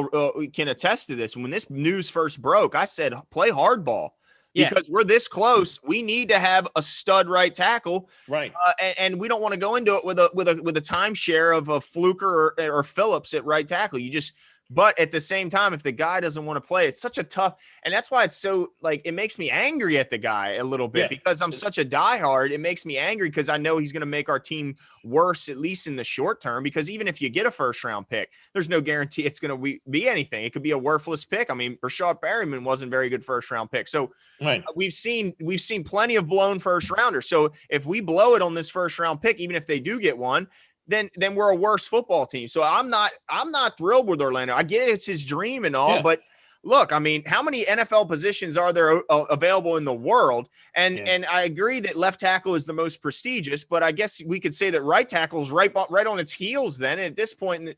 can attest to this. When this news first broke, I said, play hardball. Because we're this close, we need to have a stud right tackle, right? And we don't want to go into it with a timeshare of a Fluker or Phillips at right tackle. You just But at the same time, if the guy doesn't want to play, it's such a tough, and that's why it's so like, it makes me angry at the guy a little bit because I'm such a diehard. It makes me angry because I know he's going to make our team worse, at least in the short term, because even if you get a first round pick, there's no guarantee it's going to be anything. It could be a worthless pick. I mean, Rashad Perryman wasn't a very good first round pick. So we've seen plenty of blown first rounders. So if we blow it on this first round pick, even if they do get one, then we're a worse football team. So I'm not thrilled with Orlando. I get it's his dream and all, but look, I mean, how many NFL positions are there available in the world? And I agree that left tackle is the most prestigious, but I guess we could say that right tackle is right on its heels then. And at this point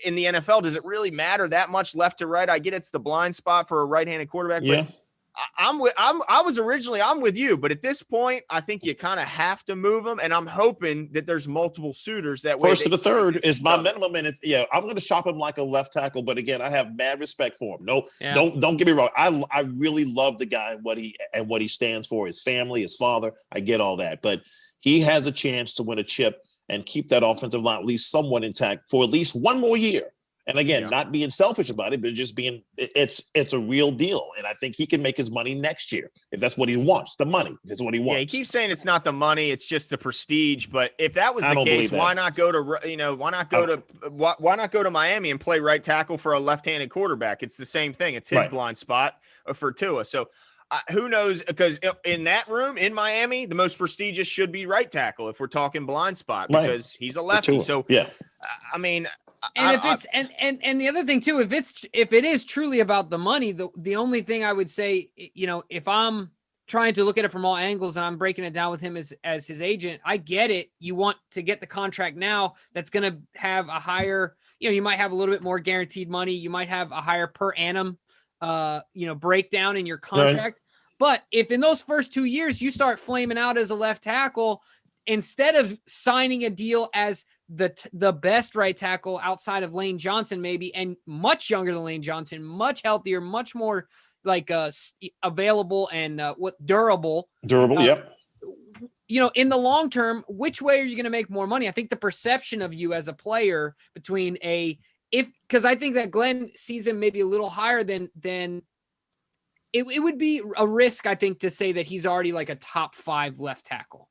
in the NFL, does it really matter that much left to right? I get it's the blind spot for a right-handed quarterback, but I'm with you, but at this point, I think you kind of have to move them, and I'm hoping that there's multiple suitors that way. First to the third is my minimum, and I'm going to shop him like a left tackle, but again, I have mad respect for him. Don't get me wrong. I really love the guy and what he stands for, his family, his father. I get all that, but he has a chance to win a chip and keep that offensive line at least somewhat intact for at least one more year. And again, not being selfish about it, but just being it's a real deal. And I think he can make his money next year if that's what he wants. The money is what he wants. Yeah, he keeps saying it's not the money, it's just the prestige. But if that was the case, why not go to Miami and play right tackle for a left-handed quarterback? It's the same thing. It's his blind spot for Tua. So who knows? Because in that room in Miami, the most prestigious should be right tackle if we're talking blind spot because he's a lefty. So I mean. And if it's and the other thing too, if it is truly about the money, the only thing I would say, if I'm trying to look at it from all angles and I'm breaking it down with him as his agent, I get it. You want to get the contract now that's going to have a higher, you might have a little bit more guaranteed money. You might have a higher per annum, breakdown in your contract. Right. But if in those first 2 years you start flaming out as a left tackle, instead of signing a deal as the best right tackle outside of Lane Johnson, maybe, and much younger than Lane Johnson, much healthier, much more like available and durable. Yep. In the long term, which way are you going to make more money? I think the perception of you as a player between because I think that Glenn sees him maybe a little higher than it would be a risk, I think, to say that he's already like a top 5 left tackle.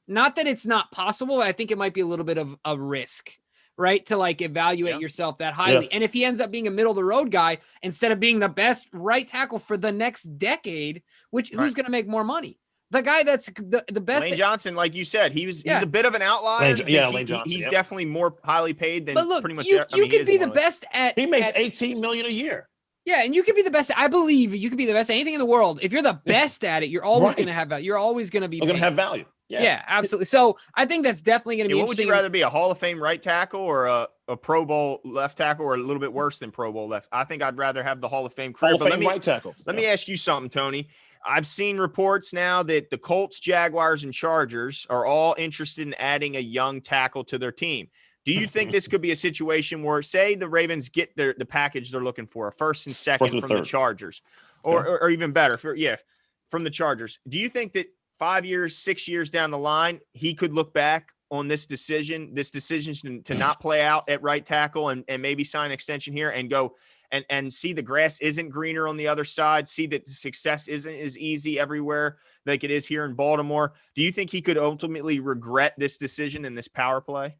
Not that it's not possible, but I think it might be a little bit of a risk, right? To like evaluate yourself that highly. And if he ends up being a middle of the road guy, instead of being the best right tackle for the next decade, who's going to make more money? The guy that's the best. Lane Johnson, like you said, he's a bit of an outlier. Lane Johnson. He's definitely more highly paid than pretty much. You could be the best at. He makes $18 million a year. Yeah, and you can be the best. I believe you can be the best at anything in the world. If you're the best at it, you're always going to have value. You're always going to be going to have value. Yeah, absolutely. So I think that's definitely going to be. What would you rather be, a Hall of Fame right tackle or a Pro Bowl left tackle, or a little bit worse than Pro Bowl left? I think I'd rather have the Hall of Fame career. Hall of Fame right tackle. Let me ask you something, Tony. I've seen reports now that the Colts, Jaguars, and Chargers are all interested in adding a young tackle to their team. Do you think this could be a situation where, say, the Ravens get the package they're looking for, a first and second from the Chargers, or even better, from the Chargers? Do you think that 5 years, 6 years down the line, he could look back on this decision to not play out at right tackle and maybe sign an extension here and go and see the grass isn't greener on the other side, see that the success isn't as easy everywhere like it is here in Baltimore? Do you think he could ultimately regret this decision in this power play?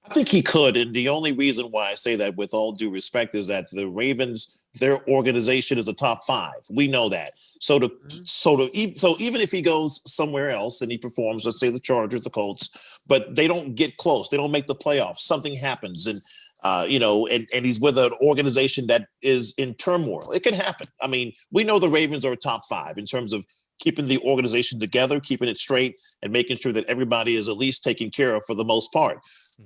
I think he could. And the only reason why I say that, with all due respect, is that the Ravens, their organization is a top 5. We know that. So even if he goes somewhere else and he performs, let's say the Chargers, the Colts, but they don't get close, they don't make the playoffs, something happens, and and he's with an organization that is in turmoil. It can happen. I mean, we know the Ravens are a top 5 in terms of keeping the organization together, keeping it straight, and making sure that everybody is at least taken care of for the most part.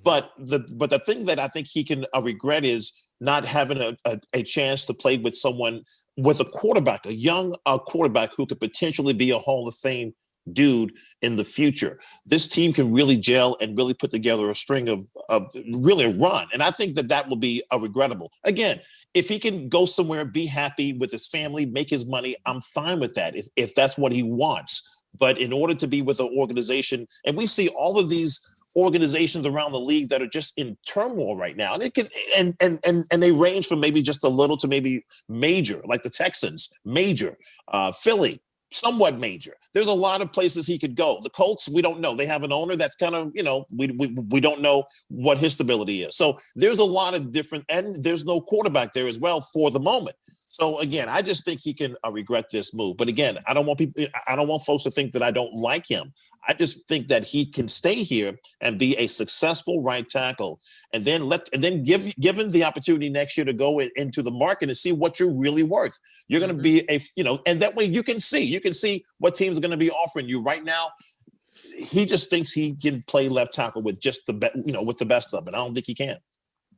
But the thing that I think he can regret is not having a chance to play with someone, with a quarterback, a young quarterback who could potentially be a Hall of Fame dude in the future. This team can really gel and really put together a string of really a run. And I think that will be regrettable. Again, if he can go somewhere, be happy with his family, make his money, I'm fine with that if that's what he wants. But in order to be with an organization, and we see all of these organizations around the league that are just in turmoil right now, and it can and they range from maybe just a little to maybe major, like the Texans, major, Philly, somewhat major. There's a lot of places he could go. The Colts, we don't know. They have an owner that's kind of, we don't know what his stability is. So there's a lot of different, and there's no quarterback there as well for the moment. So again, I just think he can regret this move. But again, I don't want folks to think that I don't like him. I just think that he can stay here and be a successful right tackle, and then give him the opportunity next year to go into the market and see what you're really worth. You're going to be and that way you can see what teams are going to be offering you right now. He just thinks he can play left tackle with just with the best of it. I don't think he can.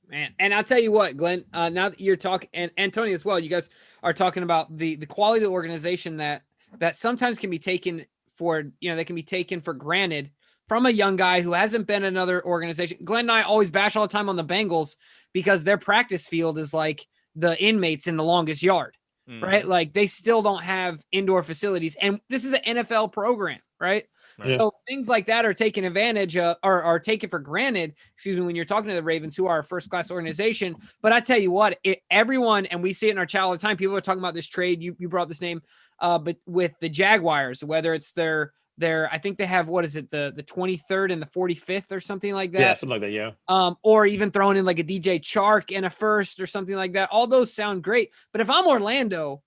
Man, and I'll tell you what, Glenn, now that you're talking, and Antonio as well, you guys are talking about the quality of the organization that sometimes can be taken for, they can be taken for granted from a young guy who hasn't been in another organization. Glenn and I always bash all the time on the Bengals because their practice field is like the inmates in the longest yard, right? Like they still don't have indoor facilities, and this is an NFL program, right? Yeah. So things like that are taken advantage of, or are taken for granted, when you're talking to the Ravens, who are a first-class organization. But I tell you what, everyone, and we see it in our chat all the time, people are talking about this trade. You brought up this name, but with the Jaguars, whether it's their I think they have, what is it, the 23rd and the 45th or something like that. Yeah, something like that, yeah. Or even throwing in like a DJ Chark and a first or something like that. All those sound great. But if I'm Orlando,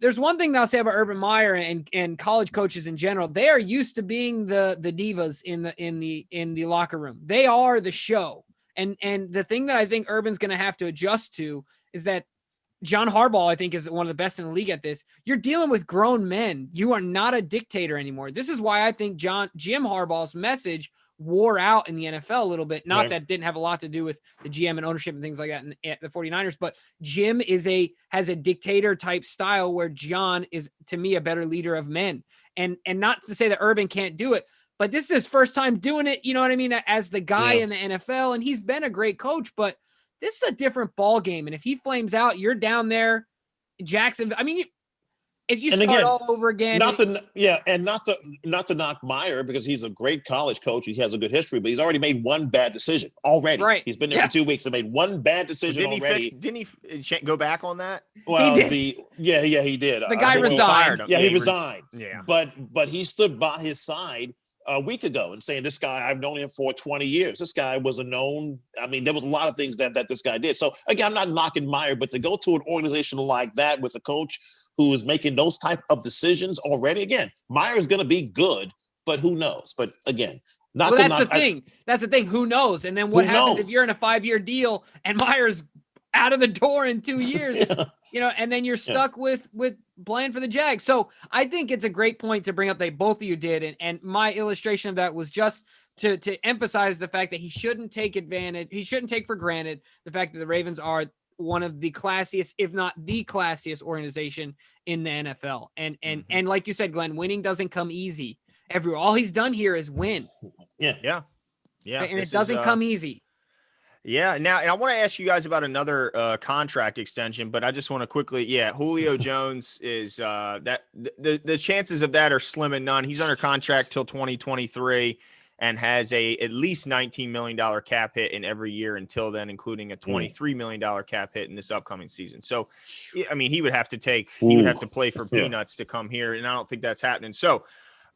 there's one thing that I'll say about Urban Meyer and college coaches in general. They are used to being the divas in the locker room. They are the show. And the thing that I think Urban's going to have to adjust to is that John Harbaugh, I think, is one of the best in the league at this. You're dealing with grown men. You are not a dictator anymore. This is why I think Jim Harbaugh's message wore out in the NFL a little bit. Not that it didn't have a lot to do with the GM and ownership and things like that in the 49ers, but Jim has a dictator type style where John is, to me, a better leader of men. And not to say that Urban can't do it, but this is his first time doing it, you know what I mean, as the guy in the NFL, and he's been a great coach, but this is a different ball game. And if he flames out, you're down there, Jackson. I mean, if you start all over again, not to knock Meyer, because he's a great college coach. He has a good history, but he's already made one bad decision already. Right. He's been there for 2 weeks and made one bad decision already. Didn't he go back on that? Well, he did. The guy resigned. He resigned. Yeah. But he stood by his side a week ago and saying, this guy, I've known him for 20 years. This guy was there was a lot of things that this guy did. So again, I'm not knocking Meyer, but to go to an organization like that with a coach who is making those type of decisions already, again, Meyer is going to be good, but who knows? But again, that's the thing. That's the thing. Who knows? And then what happens if you're in a 5-year deal and Meyer's out of the door in 2 years? And then you're stuck with playing for the Jags. So I think it's a great point to bring up that both of you did. And my illustration of that was just to emphasize the fact that he shouldn't take for granted the fact that the Ravens are one of the classiest, if not the classiest organization in the NFL. And like you said, Glenn, winning doesn't come easy everywhere. All he's done here is win. Yeah. And it doesn't come easy. Yeah. Now, and I want to ask you guys about another contract extension, but I just want to quickly, Julio Jones is that the chances of that are slim and none. He's under contract till 2023 and has at least $19 million cap hit in every year until then, including a $23 million cap hit in this upcoming season. So, I mean, he would have to play for peanuts to come here, and I don't think that's happening. So,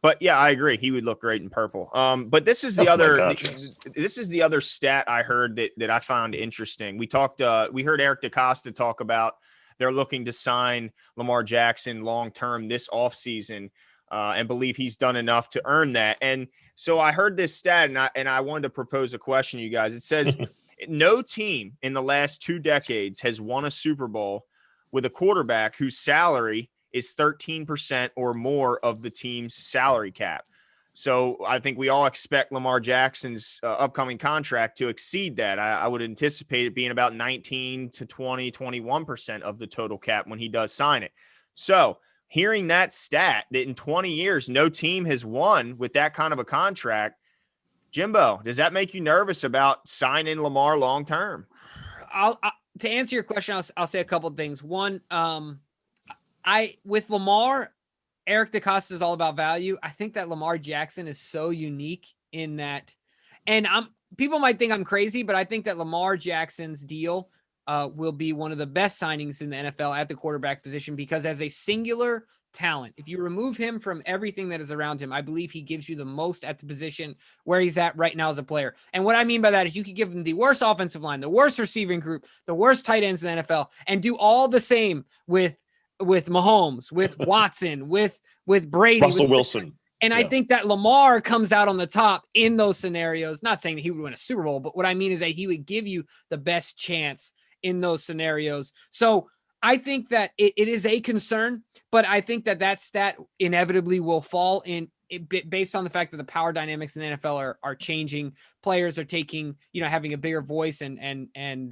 but yeah, I agree. He would look great in purple. But this is the other stat I heard that I found interesting. We heard Eric DeCosta talk about they're looking to sign Lamar Jackson long-term this offseason and believe he's done enough to earn that. And so I heard this stat and I wanted to propose a question to you guys. It says no team in the last 2 decades has won a Super Bowl with a quarterback whose salary is 13% or more of the team's salary cap. So I think we all expect Lamar Jackson's upcoming contract to exceed that. I would anticipate it being about 19 to 20, 21% of the total cap when he does sign it. So hearing that stat that in 20 years, no team has won with that kind of a contract, Jimbo, does that make you nervous about signing Lamar long-term? To answer your question, I'll say a couple of things. One, with Lamar, Eric DeCosta is all about value. I think that Lamar Jackson is so unique in that, and people might think I'm crazy, but I think that Lamar Jackson's deal will be one of the best signings in the NFL at the quarterback position, because as a singular talent, if you remove him from everything that is around him, I believe he gives you the most at the position where he's at right now as a player. And what I mean by that is you could give him the worst offensive line, the worst receiving group, the worst tight ends in the NFL, and do all the same with Mahomes, with Watson, with Brady, Russell Wilson. And I think that Lamar comes out on the top in those scenarios. Not saying that he would win a Super Bowl, but what I mean is that he would give you the best chance in those scenarios. So I think that it is a concern, but I think that stat inevitably will fall based on the fact that the power dynamics in the NFL are changing. Players are taking, having a bigger voice and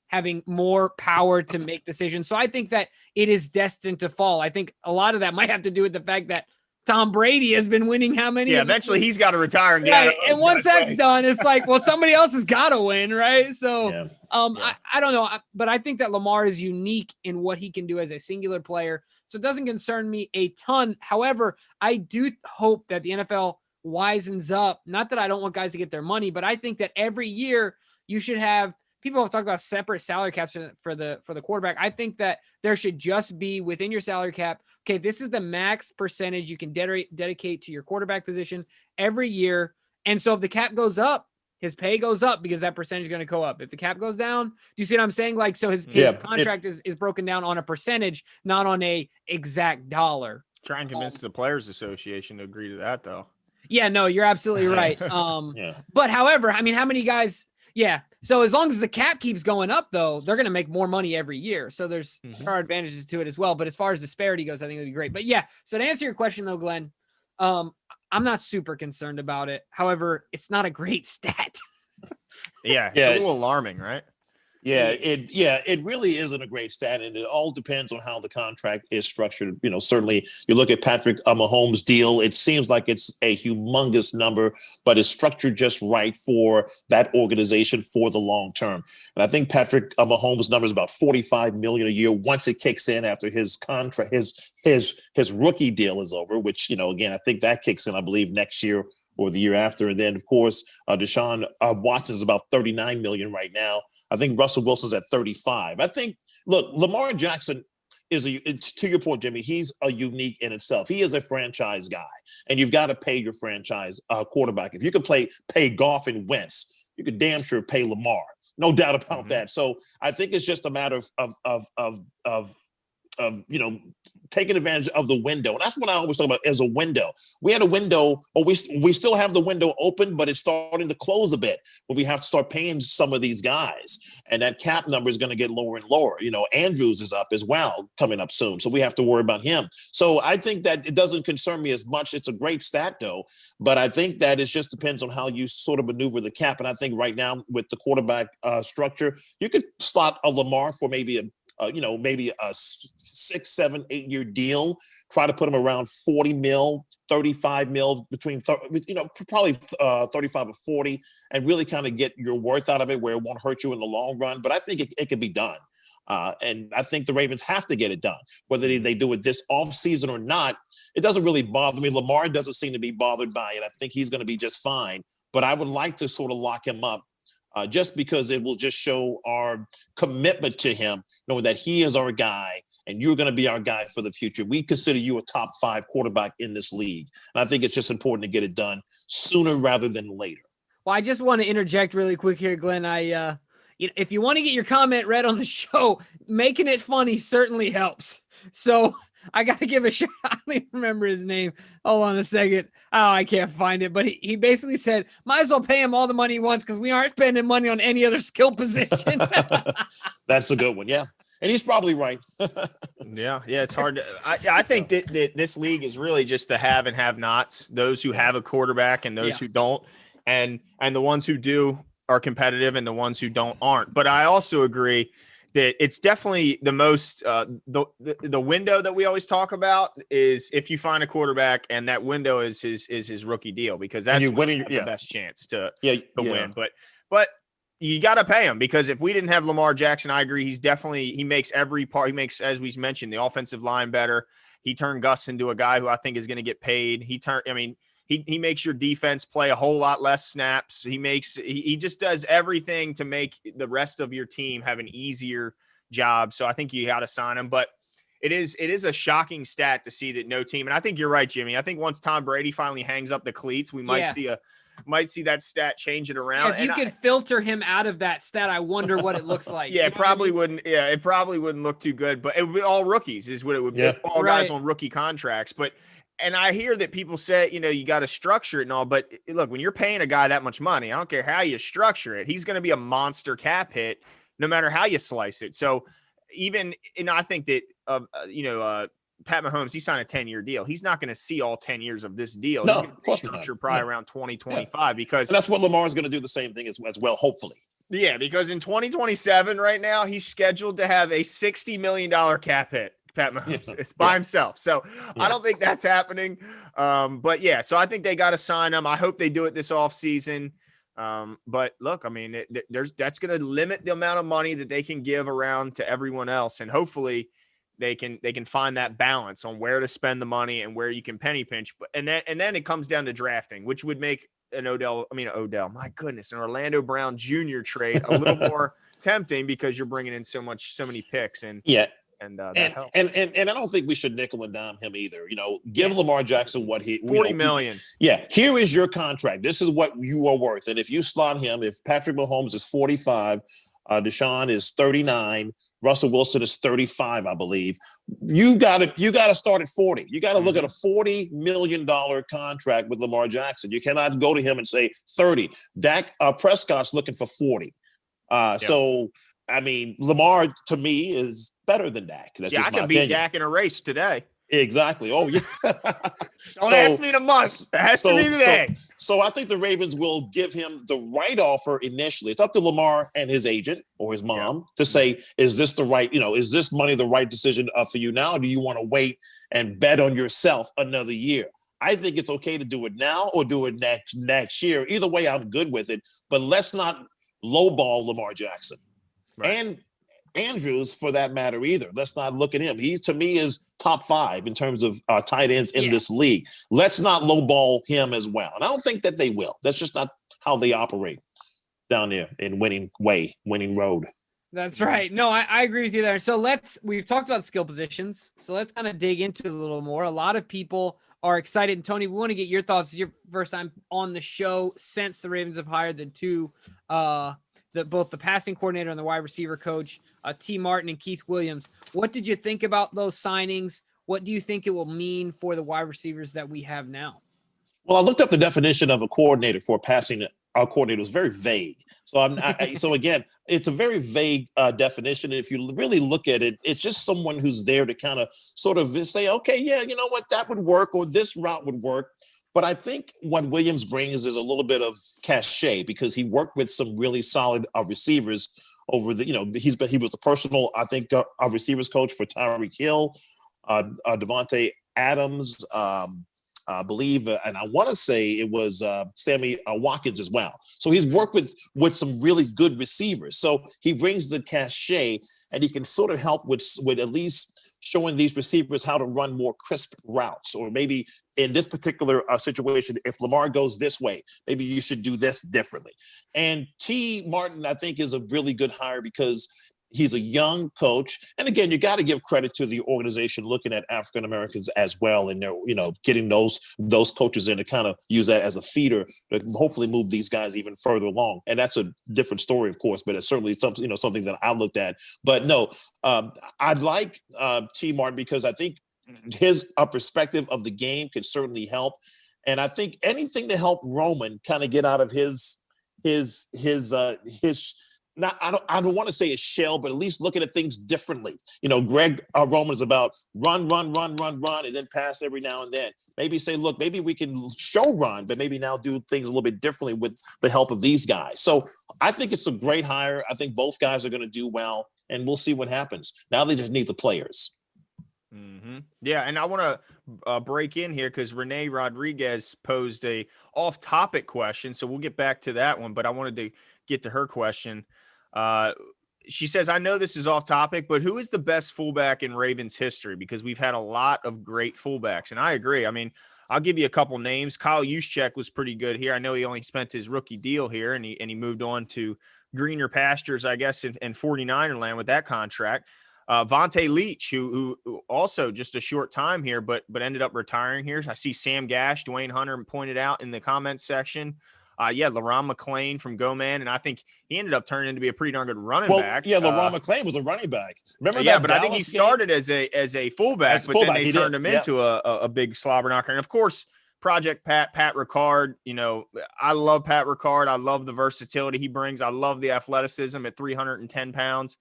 having more power to make decisions. So I think that it is destined to fall. I think a lot of that might have to do with the fact that Tom Brady has been winning how many? Yeah, eventually he's got to retire and get out of and once that's done, it's like, well, somebody else has got to win, right? So, I don't know, but I think that Lamar is unique in what he can do as a singular player. So it doesn't concern me a ton. However, I do hope that the NFL wisens up. Not that I don't want guys to get their money, but I think that every year you should have. People have talked about separate salary caps for the quarterback. I think that there should just be within your salary cap. Okay, this is the max percentage you can dedicate to your quarterback position every year. And so if the cap goes up, his pay goes up because that percentage is going to go up. If the cap goes down, do you see what I'm saying? Like, so his contract is broken down on a percentage, not on a exact dollar. Try and convince the Players Association to agree to that, though. Yeah, no, you're absolutely right. But however, I mean, how many guys? Yeah. So as long as the cap keeps going up, though, they're going to make more money every year. So there are advantages to it as well. But as far as disparity goes, I think it'd be great. But yeah. So to answer your question, though, Glenn, I'm not super concerned about it. However, it's not a great stat. It's a little alarming, right? It really isn't a great stat, and it all depends on how the contract is structured. Certainly you look at Patrick Mahomes' deal, it seems like it's a humongous number, but it's structured just right for that organization for the long term. And I think Patrick Mahomes' number is about $45 million a year once it kicks in after his contract, his rookie deal is over, which, again, I think that kicks in, I believe, next year or the year after. And then, of course, Deshaun Watson is about $39 million right now. I think Russell Wilson's at 35. I think, look, Lamar Jackson to your point, Jimmy, he's a unique in itself. He is a franchise guy, and you've got to pay your franchise quarterback. If you could pay Goff and Wentz, you could damn sure pay Lamar. No doubt about that. So I think it's just a matter of taking advantage of the window. And that's what I always talk about as a window. We had a window, or we still have the window open, but it's starting to close a bit. But we have to start paying some of these guys. And that cap number is going to get lower and lower. Andrews is up as well, coming up soon. So we have to worry about him. So I think that it doesn't concern me as much. It's a great stat, though. But I think that it just depends on how you sort of maneuver the cap. And I think right now with the quarterback structure, you could slot a Lamar for maybe a 6, 7, 8 year deal. Try to put him around 40 mil, 35 mil, probably 35 or 40, and really kind of get your worth out of it where it won't hurt you in the long run. But I think it can be done. And I think the Ravens have to get it done. Whether they do it this offseason or not, it doesn't really bother me. Lamar doesn't seem to be bothered by it. I think he's going to be just fine. But I would like to sort of lock him up. Just because it will just show our commitment to him, knowing that he is our guy and you're going to be our guy for the future. We consider you a top 5 quarterback in this league. And I think it's just important to get it done sooner rather than later. Well, I just want to interject really quick here, Glenn. If you want to get your comment read on the show, making it funny certainly helps. So I got to give a shout. I don't even remember his name. Hold on a second. Oh, I can't find it. But he basically said, might as well pay him all the money he wants because we aren't spending money on any other skill position. That's a good one. Yeah. And he's probably right. Yeah. It's hard to, I think that this league is really just the have and have nots, those who have a quarterback and those who don't. And the ones who do are competitive and the ones who don't aren't. But I also agree that it's definitely the most the window that we always talk about is if you find a quarterback and that window is his rookie deal, because that's when you have the best chance to win. But you got to pay him, because if we didn't have Lamar Jackson, I agree, he makes every part. He makes, as we mentioned, the offensive line better. He turned Gus into a guy who I think is going to get paid. He makes your defense play a whole lot less snaps. He just does everything to make the rest of your team have an easier job. So I think you got to sign him. But it is a shocking stat to see that no team. And I think you're right, Jimmy. I think once Tom Brady finally hangs up the cleats, we might see that stat change it around. If you could filter him out of that stat, I wonder what it looks like. Yeah, it probably wouldn't. Yeah, it probably wouldn't look too good. But it would be all rookies, is what it would be. Yeah. All guys on rookie contracts. And I hear that people say, you got to structure it and all. But look, when you're paying a guy that much money, I don't care how you structure it. He's going to be a monster cap hit, no matter how you slice it. So I think that Pat Mahomes, he signed a 10-year deal. He's not going to see all 10 years of this deal. No, he's going to be structured probably around 2025 because and that's what Lamar's going to do the same thing as well, hopefully. Yeah, because in 2027 right now, he's scheduled to have a $60 million cap hit. Pat Mahomes is by himself. So I don't think that's happening. But yeah, so I think they got to sign him. I hope they do it this offseason. But look, I mean, that's going to limit the amount of money that they can give around to everyone else. And hopefully they can find that balance on where to spend the money and where you can penny pinch. But and then it comes down to drafting, which would make an my goodness, an Orlando Brown Jr. trade a little more tempting because you're bringing in so many picks and that helps. And I don't think we should nickel and dime him either. Give Lamar Jackson what he $40 million. Yeah, here is your contract. This is what you are worth. And if you slot him, if Patrick Mahomes is 45, Deshaun is 39, Russell Wilson is 35, I believe. You got to start at 40. You got to look at a $40 million contract with Lamar Jackson. You cannot go to him and say 30. Dak Prescott's looking for 40. So. I mean, Lamar to me is better than Dak. That's just I can beat Dak in a race today. Exactly. Oh, yeah. Don't ask me in a month. It has to be today. So I think the Ravens will give him the right offer initially. It's up to Lamar and his agent or his mom to say, is this the right, is this money the right decision for you now? Or do you want to wait and bet on yourself another year? I think it's okay to do it now or do it next year. Either way, I'm good with it. But let's not lowball Lamar Jackson. Right. And Andrews, for that matter, either. Let's not look at him. He, to me, is top 5 in terms of tight ends in this league. Let's not lowball him as well. And I don't think that they will. That's just not how they operate down there in winning road. That's right. No, I agree with you there. So we've talked about skill positions. So let's kind of dig into it a little more. A lot of people are excited. And Tony, we want to get your thoughts. It's your first time on the show since the Ravens have hired the two both the passing coordinator and the wide receiver coach, T. Martin and Keith Williams. What did you think about those signings? What do you think it will mean for the wide receivers that we have now? Well, I looked up the definition of a coordinator for passing coordinator. It was very vague. So so again, it's a very vague definition. And if you really look at it, it's just someone who's there to kind of sort of say, okay, yeah, you know what, that would work, or this route would work. But I think what Williams brings is a little bit of cachet because he worked with some really solid receivers over the, he was the personal, I think, receivers coach for Tyreek Hill, Devontae Adams, I believe, and I want to say it was Sammy Watkins as well. So he's worked with some really good receivers. So he brings the cachet, and he can sort of help with at least showing these receivers how to run more crisp routes, or maybe in this particular situation, if Lamar goes this way, maybe you should do this differently. And T. Martin, I think, is a really good hire because he's a young coach. And again, you got to give credit to the organization looking at African Americans as well. And they're, getting those coaches in to kind of use that as a feeder to hopefully move these guys even further along. And that's a different story, of course, but it's certainly something that I looked at. But no, I'd like T. Martin because I think his perspective of the game could certainly help. And I think anything to help Roman kind of get out of his not, I don't want to say his shell, but at least looking at things differently. Greg Roman is about run, and then pass every now and then. Maybe say, look, maybe we can show run, but maybe now do things a little bit differently with the help of these guys. So I think it's a great hire. I think both guys are going to do well, and we'll see what happens. Now they just need the players. Mm-hmm. Yeah, and I want to break in here because Renee Rodriguez posed a off-topic question, so we'll get back to that one. But I wanted to get to her question. she says, I know this is off topic, but who is the best fullback in Ravens history? Because we've had a lot of great fullbacks. And I agree. I mean, I'll give you a couple names. Kyle Juszczyk was pretty good here. I know he only spent his rookie deal here, and he moved on to greener pastures, I guess, in 49er land with that contract. Vontae Leach, who also just a short time here, but ended up retiring here. I see Sam Gash, Dwayne Hunter pointed out in the comments section. LaRon McClain from Go-Man, and I think he ended up turning into be a pretty darn good running back. Yeah, LaRon McClain was a running back. Remember that? Yeah, but Dallas I think he game? started as a fullback, but then they turned him into a big slobber knocker. And of course, Project Pat Ricard. You know, I love Pat Ricard. I love the versatility he brings. I love the athleticism at 310 pounds.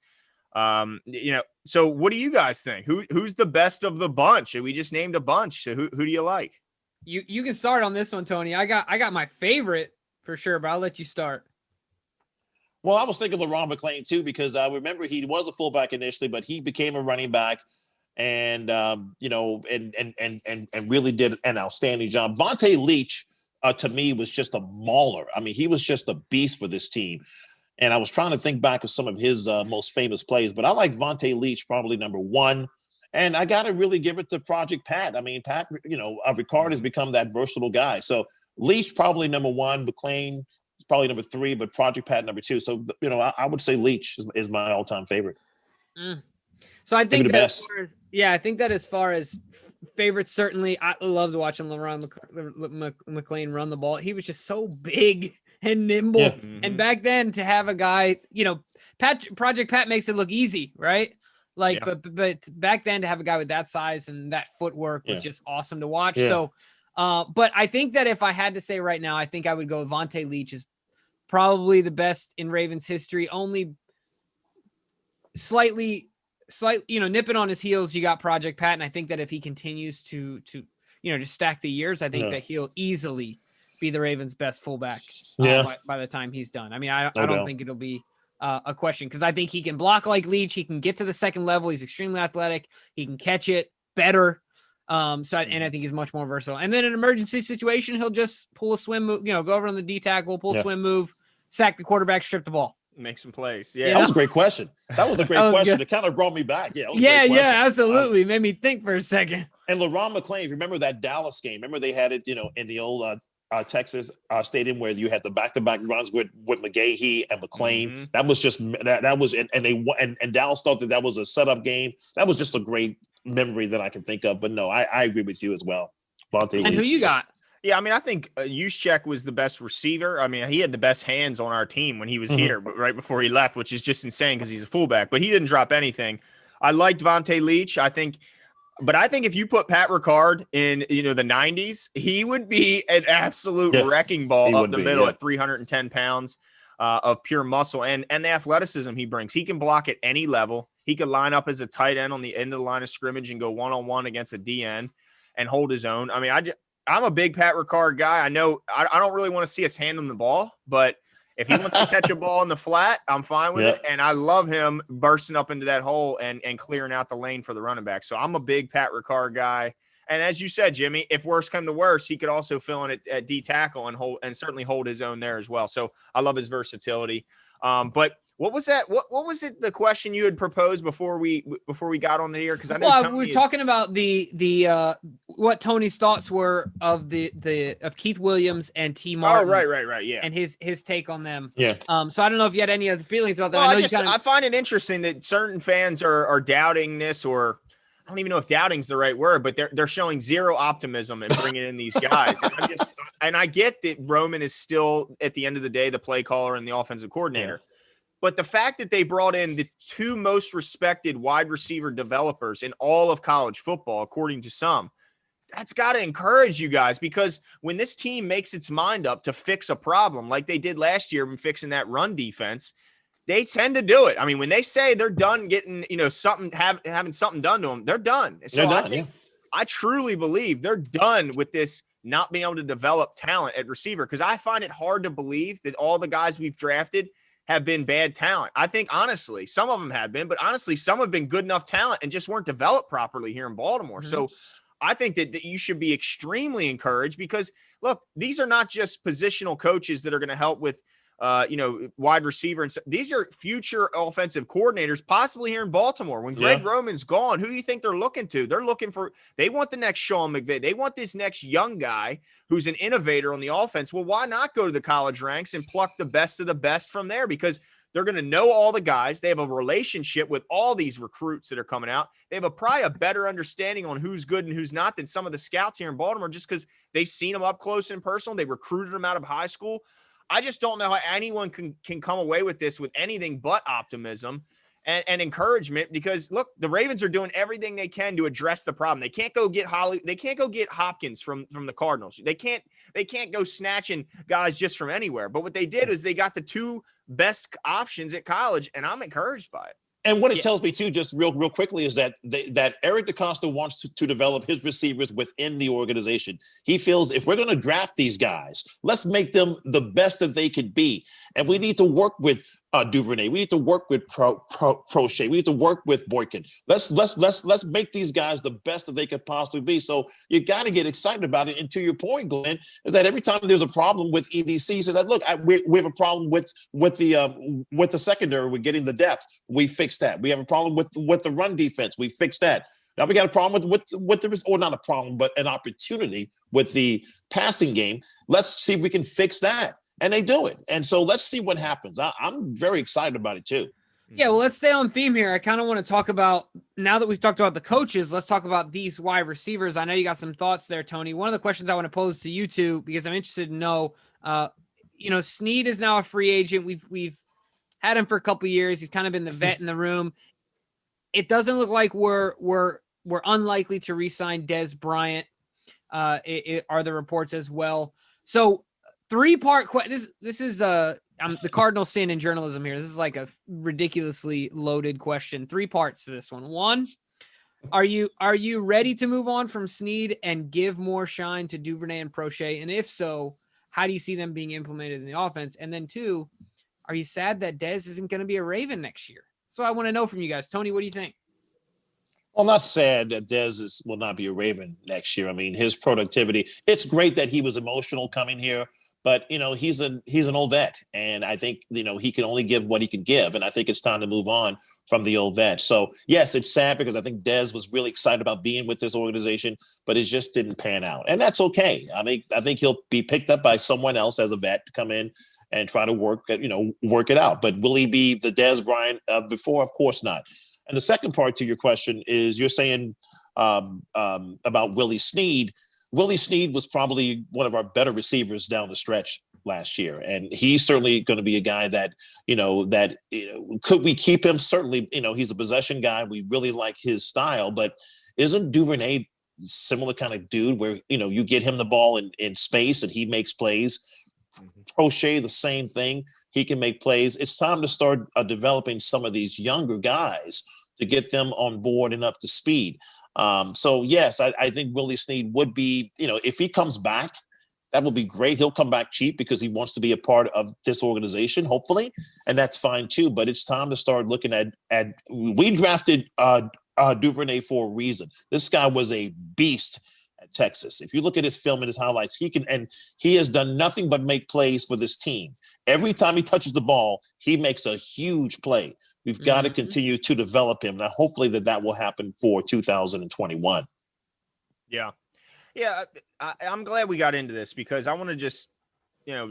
You know, so what do you guys think? Who's the best of the bunch? We just named a bunch. So who do you like? You can start on this one, Tony. I got my favorite for sure, but I'll let you start. Well, I was thinking LaRon McClain too, because I remember he was a fullback initially, but he became a running back and really did an outstanding job. Vontae Leach, to me, was just a mauler. I mean, he was just a beast for this team. And I was trying to think back of some of his most famous plays, but I like Vontae Leach probably number one. And I got to really give it to Project Pat. I mean, Pat, Ricard has become that versatile guy. So Leach probably number one, McClain is probably number three, but Project Pat number two. So, I would say Leach is my all-time favorite. So I think I think that as far as favorites, certainly I loved watching LaRon McClain run the ball. He was just so big and nimble. Yeah. And back then to have a guy, Project Pat makes it look easy, right? But back then to have a guy with that size and that footwork was just awesome to watch. Yeah. So, but I think that if I had to say right now, I think I would go Vontae Leach is probably the best in Ravens history. Only slightly, nipping on his heels, you got Project Pat. And I think that if he continues to just stack the years, I think that he'll easily be the Ravens' best fullback by the time he's done. I mean, I don't think it'll be a question because I think he can block like Leach. He can get to the second level. He's extremely athletic. He can catch it better. And I think he's much more versatile. And then in an emergency situation, he'll just pull a swim move, go over on the D tackle, pull a swim move, sack the quarterback, strip the ball. Make some plays. Yeah. That was a great question. That was a great question. Good. It kind of brought me back. Yeah, absolutely. Made me think for a second. And LaRon McClain, if you remember that Dallas game, remember they had it, in the old Texas stadium where you had the back-to-back runs with McGahee and McClain. Mm-hmm. That was just that was and Dallas thought that was a setup game. That was just a great memory that I can think of. But no, I agree with you as well. Vontae and who you got? Yeah, I mean, I think Juszczyk was the best receiver. I mean, he had the best hands on our team when he was here, but right before he left, which is just insane because he's a fullback. But he didn't drop anything. I liked Vontae Leach. I think if you put Pat Ricard in, the 90s, he would be an absolute wrecking ball up the middle at 310 pounds of pure muscle and the athleticism he brings. He can block at any level. He could line up as a tight end on the end of the line of scrimmage and go one-on-one against a DN and hold his own. I mean, I'm a big Pat Ricard guy. I know I don't really want to see us hand him the ball, but if he wants to catch a ball in the flat, I'm fine with it. And I love him bursting up into that hole and clearing out the lane for the running back. So I'm a big Pat Ricard guy. And as you said, Jimmy, if worse come to worse, he could also fill in at D tackle and certainly hold his own there as well. So I love his versatility. But what was that? What was it? The question you had proposed before we got on the air? Because I know we were talking about the what Tony's thoughts were of of Keith Williams and T. Martin. Oh, right, yeah. And his take on them. Yeah. So I don't know if you had any other feelings about that. Well, I find it interesting that certain fans are doubting this, or I don't even know if doubting's the right word, but they're showing zero optimism in bringing in these guys. And I get that Roman is still at the end of the day the play caller and the offensive coordinator. But the fact that they brought in the two most respected wide receiver developers in all of college football, according to some, that's got to encourage you guys, because when this team makes its mind up to fix a problem like they did last year when fixing that run defense, they tend to do it. I mean, when they say they're done getting, something, having something done to them, they're done. So I truly believe they're done with this not being able to develop talent at receiver, because I find it hard to believe that all the guys we've drafted have been bad talent. I think, honestly, some of them have been, but honestly, some have been good enough talent and just weren't developed properly here in Baltimore. Mm-hmm. So I think that you should be extremely encouraged, because, look, these are not just positional coaches that are going to help with wide receiver. And so these are future offensive coordinators, possibly here in Baltimore. When Greg Roman's gone, who do you think they're looking to? They want the next Sean McVay. They want this next young guy who's an innovator on the offense. Well, why not go to the college ranks and pluck the best of the best from there? Because they're going to know all the guys. They have a relationship with all these recruits that are coming out. They have probably a better understanding on who's good and who's not than some of the scouts here in Baltimore, just because they've seen them up close and personal. They recruited them out of high school. I just don't know how anyone can come away with this with anything but optimism and encouragement, because look, the Ravens are doing everything they can to address the problem. They can't go get Hopkins from the Cardinals. They can't go snatching guys just from anywhere. But what they did is they got the two best options at college, and I'm encouraged by it. And what it tells me too, just real quickly, is that that Eric DeCosta wants to develop his receivers within the organization. He feels if we're going to draft these guys, let's make them the best that they could be. And we need to work with Duvernay. We need to work with Prochet. We need to work with Boykin. Let's make these guys the best that they could possibly be. So you got to get excited about it. And to your point, Glenn, is that every time there's a problem with EDC, he says that look, we have a problem with the secondary. We're getting the depth. We fixed that. We have a problem with the run defense. We fixed that. Now we got a problem with the, or not a problem, but an opportunity with the passing game. Let's see if we can fix that. And they do it. And so let's see what happens. I'm very excited about it too. Yeah, well, let's stay on theme here. I kind of want to talk about, now that we've talked about the coaches, let's talk about these wide receivers. I know you got some thoughts there, Tony. One of the questions I want to pose to you two, because I'm interested to know, Snead is now a free agent. We've had him for a couple of years. He's kind of been the vet in the room. It doesn't look like we're unlikely to re-sign Dez Bryant. Are the reports as well. So, three-part question. This is the cardinal sin in journalism here. This is like a ridiculously loaded question. 3 parts to this one. One, are you ready to move on from Snead and give more shine to Duvernay and Prochet? And if so, how do you see them being implemented in the offense? And then 2, are you sad that Dez isn't going to be a Raven next year? So I want to know from you guys. Tony, what do you think? Well, not sad that Dez will not be a Raven next year. I mean, his productivity, it's great that he was emotional coming here. But, he's an old vet, and I think, he can only give what he can give. And I think it's time to move on from the old vet. So, yes, it's sad because I think Dez was really excited about being with this organization, but it just didn't pan out. And that's okay. I mean, I think he'll be picked up by someone else as a vet to come in and try to work it out. But will he be the Dez Bryant before? Of course not. And the second part to your question is you're saying about Willie Snead. Willie Snead was probably one of our better receivers down the stretch last year. And he's certainly going to be a guy that, could we keep him? Certainly, he's a possession guy. We really like his style, but isn't Duvernay similar kind of dude where, you get him the ball in space and he makes plays? Prochet, the same thing. He can make plays. It's time to start developing some of these younger guys to get them on board and up to speed. So, yes, I think Willie Snead would be, if he comes back, that will be great. He'll come back cheap because he wants to be a part of this organization, hopefully, and that's fine too. But it's time to start looking at we drafted Duvernay for a reason. This guy was a beast at Texas. If you look at his film and his highlights, he has done nothing but make plays for this team. Every time he touches the ball, he makes a huge play. We've got to continue to develop him. Now, hopefully that will happen for 2021. Yeah. Yeah. I'm glad we got into this because I want to just,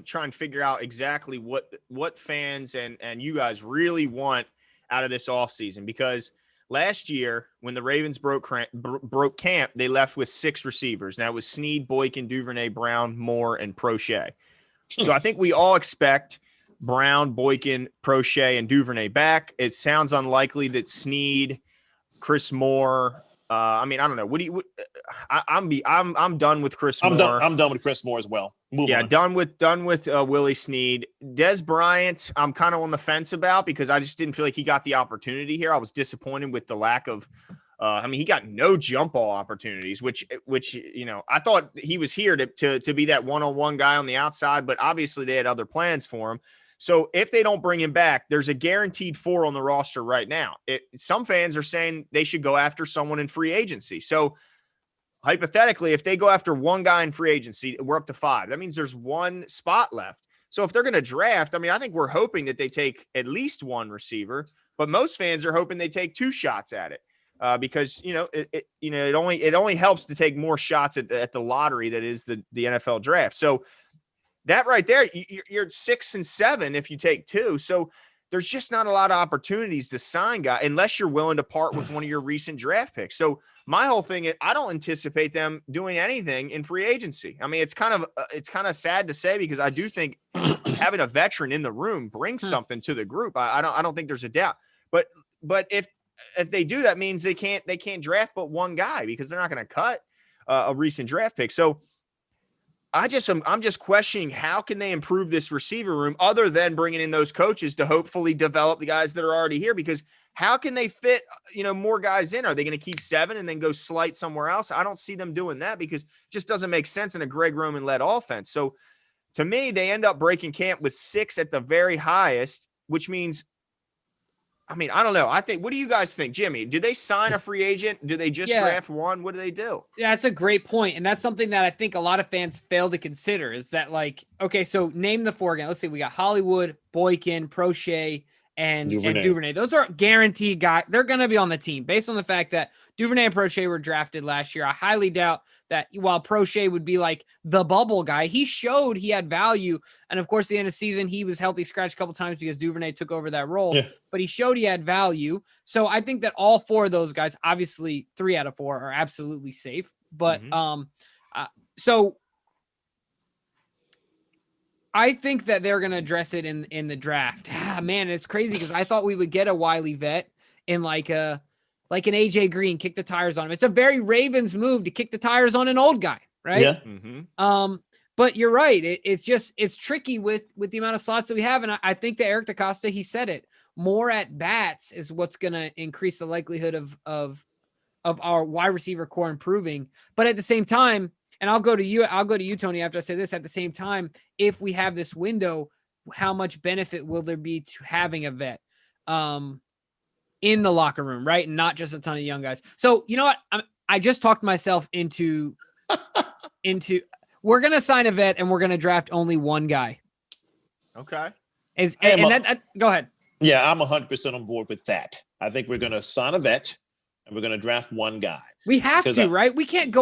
try and figure out exactly what fans and you guys really want out of this offseason. Because last year when the Ravens broke camp, they left with 6 receivers. That was Snead, Boykin, Duvernay, Brown, Moore, and Prochet. So I think we all expect Brown, Boykin, Prochet, and Duvernay back. It sounds unlikely that Snead, Chris Moore. I don't know. I'm done with Chris Moore. I'm done with Chris Moore as well. Move on. Done with Willie Snead. Dez Bryant, I'm kind of on the fence about because I just didn't feel like he got the opportunity here. I was disappointed with the lack of. He got no jump ball opportunities, which I thought he was here to be that one-on-one guy on the outside, but obviously they had other plans for him. So if they don't bring him back, there's a guaranteed 4 on the roster right now. Some fans are saying they should go after someone in free agency. So hypothetically, if they go after one guy in free agency, we're up to 5. That means there's 1 spot left. So if they're going to draft, I mean, I think we're hoping that they take at least one receiver, but most fans are hoping they take 2 shots at it. Because it only helps to take more shots at the lottery that is the NFL draft. So that right there, you're at 6 and 7 if you take 2. So there's just not a lot of opportunities to sign guys unless you're willing to part with one of your recent draft picks. So my whole thing is I don't anticipate them doing anything in free agency. I mean, it's kind of sad to say because I do think having a veteran in the room brings something to the group. I don't think there's a doubt. But if they do, that means they can't draft but one guy because they're not going to cut a recent draft pick. So I'm just questioning how can they improve this receiver room other than bringing in those coaches to hopefully develop the guys that are already here, because how can they fit, more guys in? Are they going to keep 7 and then go slight somewhere else? I don't see them doing that because it just doesn't make sense in a Greg Roman led offense. So to me, they end up breaking camp with 6 at the very highest, which means, I mean, I don't know. What do you guys think, Jimmy? Do they sign a free agent? Do they just draft one? What do they do? Yeah, that's a great point. And that's something that I think a lot of fans fail to consider is that, like, okay, so name the 4 again. Let's see. We got Hollywood, Boykin, Prochet, and Duvernay. Those are guaranteed guys. They're going to be on the team based on the fact that Duvernay and Prochet were drafted last year. I highly doubt that while Prochet would be like the bubble guy, he showed he had value. And of course, at the end of the season, he was healthy scratched a couple times because Duvernay took over that role, but he showed he had value. So I think that all 4 of those guys, obviously 3 out of 4 are absolutely safe. But so I think that they're going to address it in the draft. Man, it's crazy because I thought we would get a wily vet in like an AJ Green, kick the tires on him. It's a very Ravens move to kick the tires on an old guy, right? Yeah. Mm-hmm. But you're right. It's tricky with the amount of slots that we have. And I think that Eric DaCosta, he said it, more at bats is what's going to increase the likelihood of our wide receiver core improving. But at the same time, and I'll go to you, Tony, after I say this, at the same time, if we have this window, how much benefit will there be to having a vet in the locker room, right? And not just a ton of young guys. So you know what? I just talked myself into we're going to sign a vet and we're going to draft only one guy. Okay. Go ahead. Yeah, I'm 100% on board with that. I think we're going to sign a vet and we're going to draft one guy. We have to, right? We can't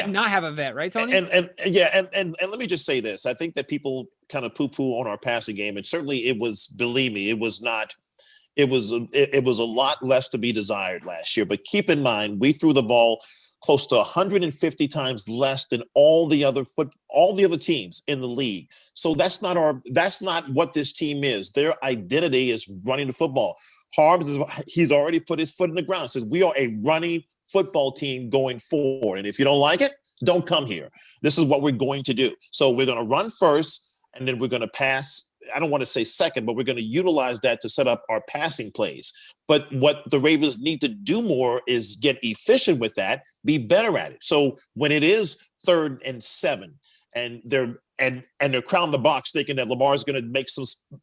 not have a vet, right, Tony? And let me just say this. I think that people kind of poo-poo on our passing game, and certainly it was, believe me, it was a lot less to be desired last year. But keep in mind, we threw the ball close to 150 times less than all the other teams in the league. So that's not what this team is. Their identity is running the football. He's already put his foot in the ground. Says we are a running football team going forward. And if you don't like it, don't come here. This is what we're going to do. So we're going to run first, and then we're going to pass. I don't want to say second, but we're going to utilize that to set up our passing plays. But what the Ravens need to do more is get efficient with that, be better at it. So when it is 3rd and 7, and they're crowding the box thinking that Lamar's going to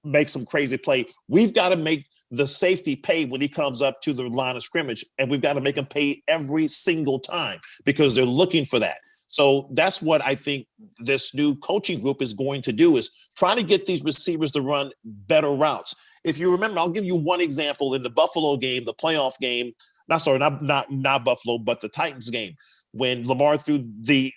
make some crazy play, we've got to make the safety pay when he comes up to the line of scrimmage, and we've got to make him pay every single time because they're looking for that. So that's what I think this new coaching group is going to do, is try to get these receivers to run better routes. If you remember, I'll give you one example in the Buffalo game, the playoff game. Not Buffalo, but the Titans game, when Lamar threw the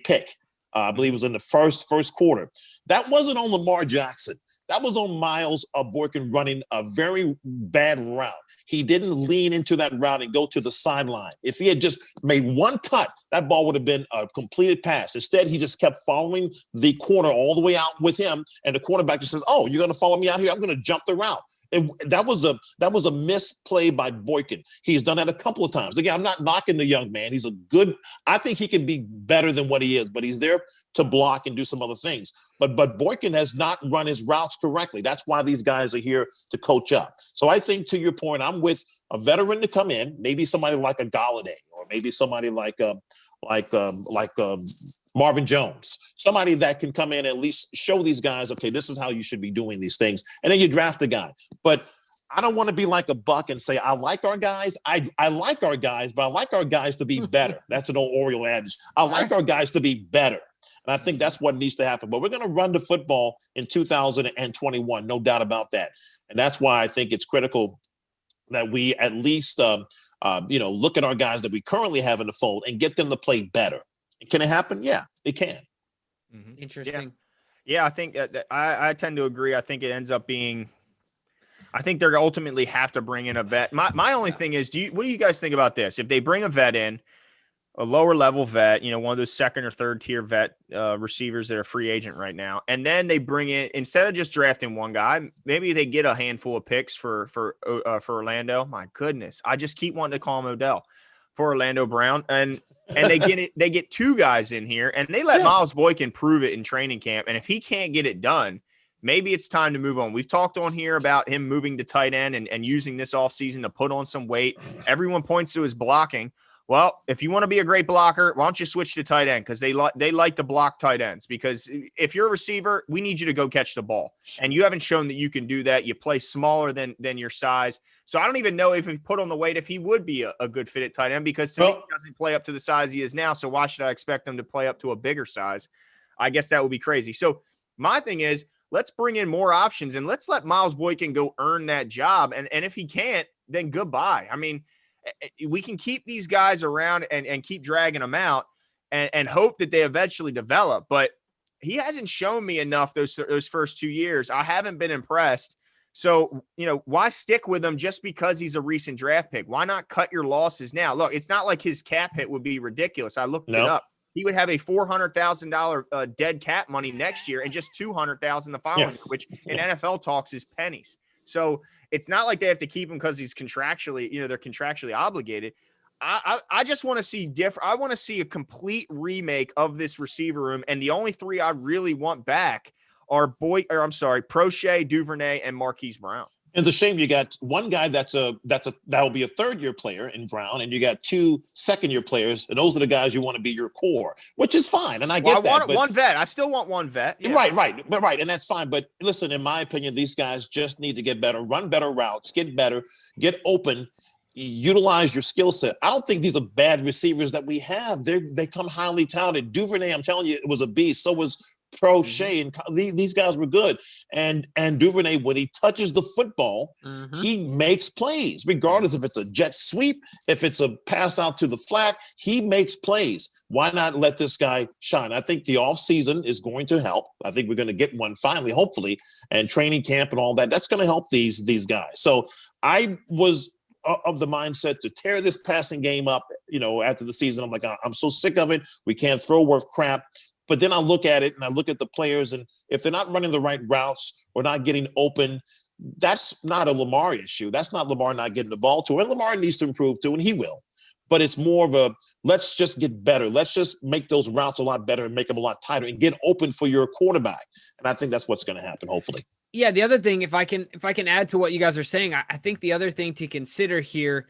pick. I believe it was in the first quarter. That wasn't on Lamar Jackson. That was on Miles Boykin running a very bad route. He didn't lean into that route and go to the sideline. If he had just made one cut, that ball would have been a completed pass. Instead, he just kept following the corner all the way out with him, and the quarterback just says, "Oh, you're going to follow me out here? I'm going to jump the route." That was a misplay by Boykin. He's done that a couple of times. Again, I'm not knocking the young man. I think he can be better than what he is, but he's there to block and do some other things. But Boykin has not run his routes correctly. That's why these guys are here to coach up. So I think, to your point, I'm with a veteran to come in, maybe somebody like a Galladay, or maybe somebody like Marvin Jones, somebody that can come in and at least show these guys, okay, this is how you should be doing these things. And then you draft a guy. But I don't want to be like a Buck and say, I like our guys. I like our guys, but I like our guys to be better. That's an old Oriole adage. I like our guys to be better. And I think that's what needs to happen. But we're going to run the football in 2021, no doubt about that. And that's why I think it's critical that we at least, look at our guys that we currently have in the fold and get them to play better. Can it happen? Yeah, it can. Mm-hmm. Interesting. Yeah, I think I tend to agree. I think it ends up being – I think they're ultimately have to bring in a vet. My only thing is, what do you guys think about this? If they bring a vet in, a lower level vet, one of those second or third tier vet receivers that are free agent right now, and then they bring in, instead of just drafting one guy, maybe they get a handful of picks for Orlando. My goodness, I just keep wanting to call him Odell, for Orlando Brown, and they get two guys in here, and they let Miles Boykin prove it in training camp, and if he can't get it done, maybe it's time to move on. We've talked on here about him moving to tight end and using this offseason to put on some weight. Everyone points to his blocking. Well, if you want to be a great blocker, why don't you switch to tight end? Because they like to block tight ends. Because if you're a receiver, we need you to go catch the ball. And you haven't shown that you can do that. You play smaller than your size. So I don't even know if he put on the weight, if he would be a good fit at tight end, because to me, he doesn't play up to the size he is now. So why should I expect him to play up to a bigger size? I guess that would be crazy. So my thing is, let's bring in more options and let's let Miles Boykin go earn that job. And if he can't, then goodbye. I mean, we can keep these guys around and keep dragging them out and hope that they eventually develop. But he hasn't shown me enough those first 2 years. I haven't been impressed. So, why stick with him just because he's a recent draft pick? Why not cut your losses now? Look, it's not like his cap hit would be ridiculous. I looked it up. He would have a $400,000 dead cap money next year and just $200,000 the following year, which in NFL talks is pennies. So it's not like they have to keep him because he's contractually, they're contractually obligated. I just want to see I want to see a complete remake of this receiver room. And the only three I really want back are Prochet, Duvernay, and Marquise Brown. And it's a shame you got one guy that'll be a third-year player in Brown, and you got two second-year players, and those are the guys you want to be your core, which is fine. And I get that. I want one vet. I still want one vet. Yeah. Right, and that's fine. But listen, in my opinion, these guys just need to get better, run better routes, get better, get open, utilize your skill set. I don't think these are bad receivers that we have. They come highly talented. Duvernay, I'm telling you, it was a beast. So was Prochet, and these guys were good. And Duvernay, when he touches the football, he makes plays, regardless if it's a jet sweep, if it's a pass out to the flat, he makes plays. Why not let this guy shine? I think the offseason is going to help. I think we're going to get one finally, hopefully, and training camp and all that. That's going to help these guys. So I was of the mindset to tear this passing game up, after the season. I'm like, I'm so sick of it. We can't throw worth crap. But then I look at it and I look at the players, and if they're not running the right routes or not getting open, that's not a Lamar issue. That's not Lamar not getting the ball to. And Lamar needs to improve too, and he will. But it's more of a, let's just get better. Let's just make those routes a lot better and make them a lot tighter and get open for your quarterback. And I think that's what's going to happen, hopefully. Yeah, the other thing, if I can add to what you guys are saying, I think the other thing to consider here,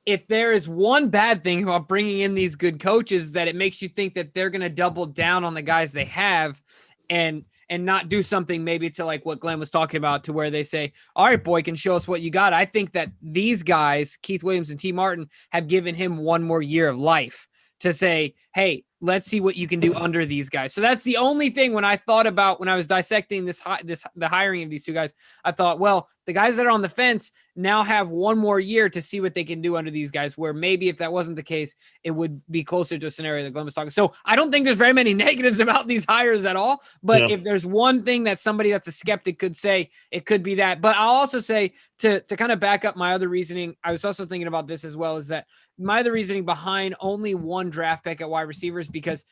if there is one bad thing about bringing in these good coaches, that it makes you think that they're going to double down on the guys they have and not do something maybe to like what Glenn was talking about, to where they say, all right, boy, can show us what you got. I think that these guys, Keith Williams and T. Martin, have given him one more year of life to say, hey, let's see what you can do under these guys. So that's the only thing when I thought about, when I was dissecting the hiring of these two guys, I thought, well, the guys that are on the fence now have one more year to see what they can do under these guys, where maybe if that wasn't the case, it would be closer to a scenario that Glenn was talking. So I don't think there's very many negatives about these hires at all. But if there's one thing that somebody that's a skeptic could say, it could be that. But I'll also say, to kind of back up my other reasoning, I was also thinking about this as well, is that my other reasoning behind only one draft pick at wide receivers, because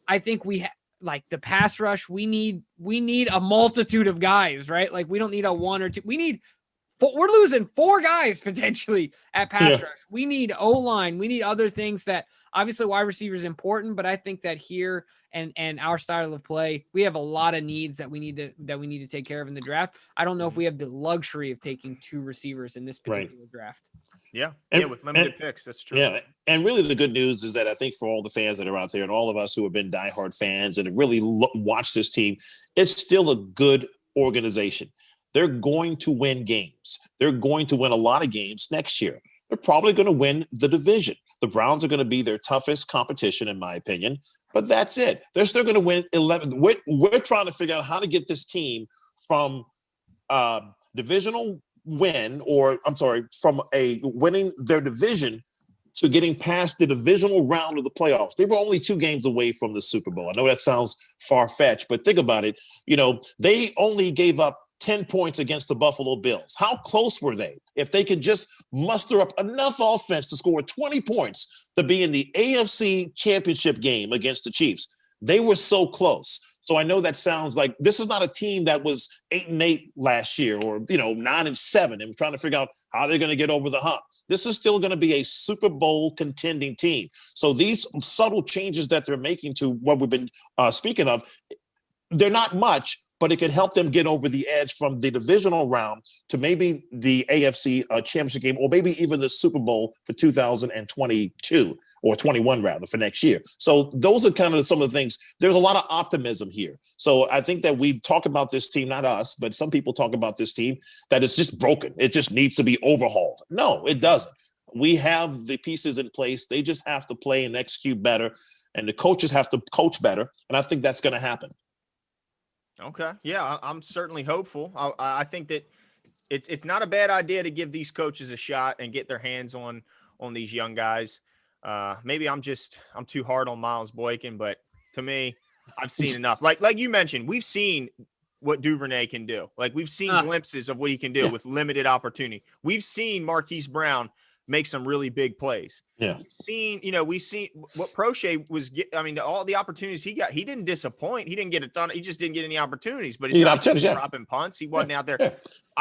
I think like the pass rush, we need a multitude of guys, right? Like we don't need a one or two. We're losing 4 guys potentially at pass rush. We need O-line. We need other things that obviously wide receiver is important, but I think that here and our style of play, we have a lot of needs that we need to take care of in the draft. I don't know if we have the luxury of taking 2 receivers in this particular draft. Yeah. With limited picks. That's true. Yeah. And really the good news is that I think for all the fans that are out there and all of us who have been diehard fans and really watch this team, it's still a good organization. They're going to win games. They're going to win a lot of games next year. They're probably going to win the division. The Browns are going to be their toughest competition, in my opinion. but that's it. They're still going to win 11. We're trying to figure out how to get this team from divisional win, from a winning their division to getting past the divisional round of the playoffs. They were only 2 games away from the Super Bowl. I know that sounds far-fetched, but think about it. They only gave up 10 points against the Buffalo Bills. How close were they? If they could just muster up enough offense to score 20 points to be in the AFC Championship game against the Chiefs, they were so close. So I know that sounds like this is not a team that was 8-8 last year or 9-7 and trying to figure out how they're going to get over the hump. This is still going to be a Super Bowl contending team. So these subtle changes that they're making to what we've been speaking of, they're not much, but it could help them get over the edge from the divisional round to maybe the AFC championship game, or maybe even the Super Bowl for 2022 or 21 rather for next year. So those are kind of some of the things. There's a lot of optimism here. So I think that we talk about this team, not us, but some people talk about this team that it's just broken. It just needs to be overhauled. No, it doesn't. We have the pieces in place. They just have to play and execute better, and the coaches have to coach better. And I think that's going to happen. Okay. Yeah, I'm certainly hopeful. I think that it's not a bad idea to give these coaches a shot and get their hands on these young guys. Maybe I'm too hard on Miles Boykin, but to me, I've seen enough. Like you mentioned, we've seen what Duvernay can do. Like we've seen glimpses of what he can do with limited opportunity. We've seen Marquise Brown make some really big plays. Yeah. We've seen what Prochet was. All the opportunities he got, he didn't disappoint. He didn't get a ton. He just didn't get any opportunities. But he's not dropping punts. He wasn't out there. Yeah.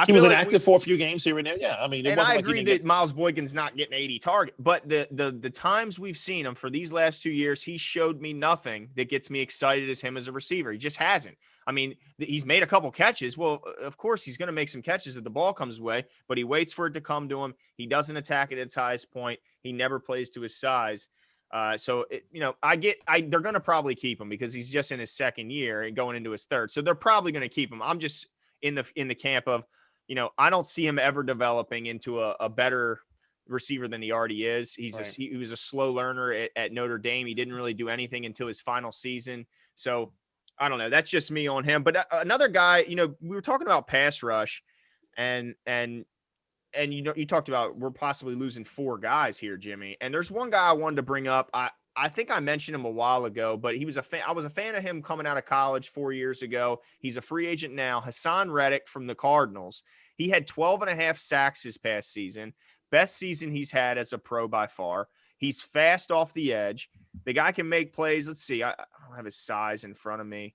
He was inactive for a few games here and there. Yeah, I agree that Miles Boykin's not getting 80 target, but the times we've seen him for these last 2 years, he showed me nothing that gets me excited as him as a receiver. He just hasn't. He's made a couple catches. Well, of course, he's going to make some catches if the ball comes his way, but he waits for it to come to him. He doesn't attack at its highest point. He never plays to his size. They're going to probably keep him because he's just in his second year and going into his third. So they're probably going to keep him. I'm just in the camp of, I don't see him ever developing into a better receiver than he already is. He was a slow learner at Notre Dame. He didn't really do anything until his final season. So I don't know. That's just me on him. But another guy, we were talking about pass rush and you talked about we're possibly losing 4 guys here, Jimmy. And there's one guy I wanted to bring up. I think I mentioned him a while ago, but he was I was a fan of him coming out of college 4 years ago. He's a free agent now. Hassan Reddick from the Cardinals. He had 12.5 sacks his past season. Best season he's had as a pro by far. He's fast off the edge. The guy can make plays. Let's see. I don't have his size in front of me.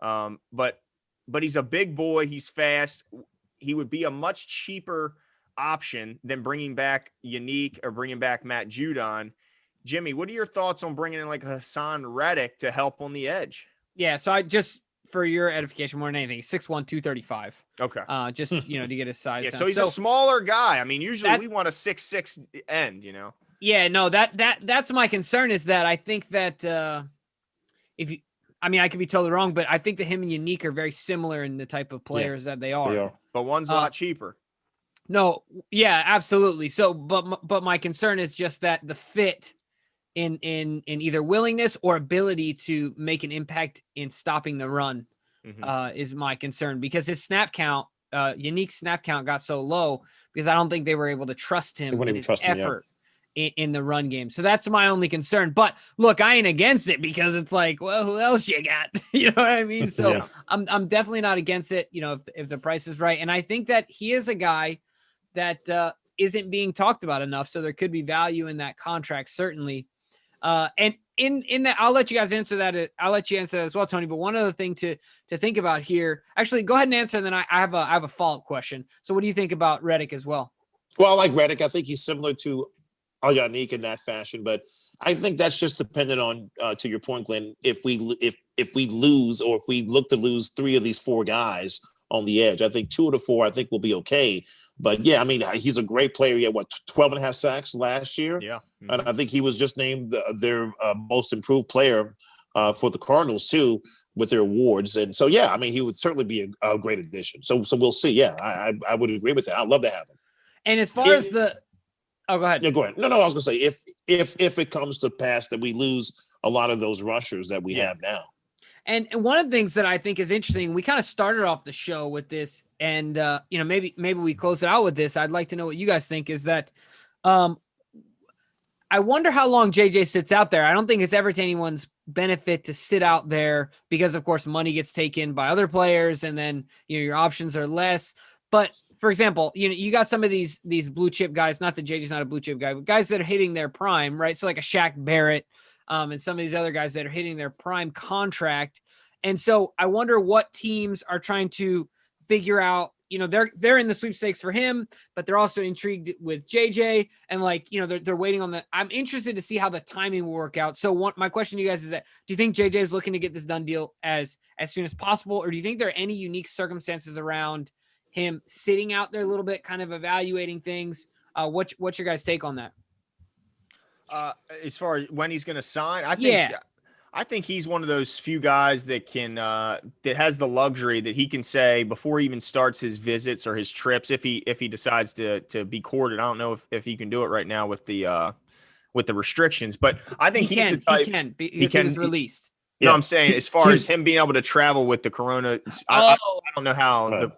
But he's a big boy. He's fast. He would be a much cheaper option than bringing back Yannick or bringing back Matt Judon. Jimmy, what are your thoughts on bringing in like Hassan Reddick to help on the edge? Yeah. So I just, for your edification more than anything, 6'1", 235. Okay. Just, to get his size. Yeah. Down. So he's a smaller guy. Usually we want a 6'6" end, Yeah, no, that's my concern is that I think that I could be totally wrong, but I think that him and Yannick are very similar in the type of players that they are. They are. But one's a lot cheaper. No, yeah, absolutely. So, but my concern is just that the fit in either willingness or ability to make an impact in stopping the run is my concern, because his snap count, Yannick's snap count got so low because I don't think they were able to trust him in his effort in the run game. So that's my only concern. But look, I ain't against it because it's like, well, who else you got? You know what I mean? So I'm definitely not against it, if the price is right. And I think that he is a guy that isn't being talked about enough. So there could be value in that contract, certainly. And in that, I'll let you guys answer that. I'll let you answer that as well, Tony. But one other thing to think about here, actually, go ahead and answer. And then I have a follow-up question. So what do you think about Reddick as well? Well, I like Reddick. I think he's similar to Yannick in that fashion, but I think that's just dependent on, to your point, Glenn, if we lose, or if we look to lose 3 of these 4 guys on the edge, I think 2 of the 4, I think will be okay. But yeah, he's a great player. He had 12.5 sacks last year. Yeah. Mm-hmm. And I think he was just named their most improved player for the Cardinals too, with their awards. And so, yeah, he would certainly be a great addition. So we'll see. Yeah, I would agree with that. I'd love to have him. And as far as go ahead. Yeah, go ahead. No, I was gonna say if it comes to pass that we lose a lot of those rushers that we have now. And one of the things that I think is interesting, we kind of started off the show with this, and maybe we close it out with this. I'd like to know what you guys think. Is that I wonder how long JJ sits out there. I don't think it's ever to anyone's benefit to sit out there because, of course, money gets taken by other players, and then your options are less. But for example, you got some of these blue chip guys. Not that JJ's not a blue chip guy, but guys that are hitting their prime, right? So like a Shaq Barrett. And some of these other guys that are hitting their prime contract. And so I wonder what teams are trying to figure out, they're in the sweepstakes for him, but they're also intrigued with JJ and they're waiting on I'm interested to see how the timing will work out. So my question to you guys is that, do you think JJ is looking to get this done deal as soon as possible? Or do you think there are any unique circumstances around him sitting out there a little bit, kind of evaluating things? What's your guys' take on that? As far as when he's going to sign, I think he's one of those few guys that can that has the luxury that he can say before he even starts his visits or his trips, if he decides to be courted. I don't know if he can do it right now with the restrictions, but I think he's the type. He was released. No, I'm saying as far as him being able to travel with the corona, I don't know how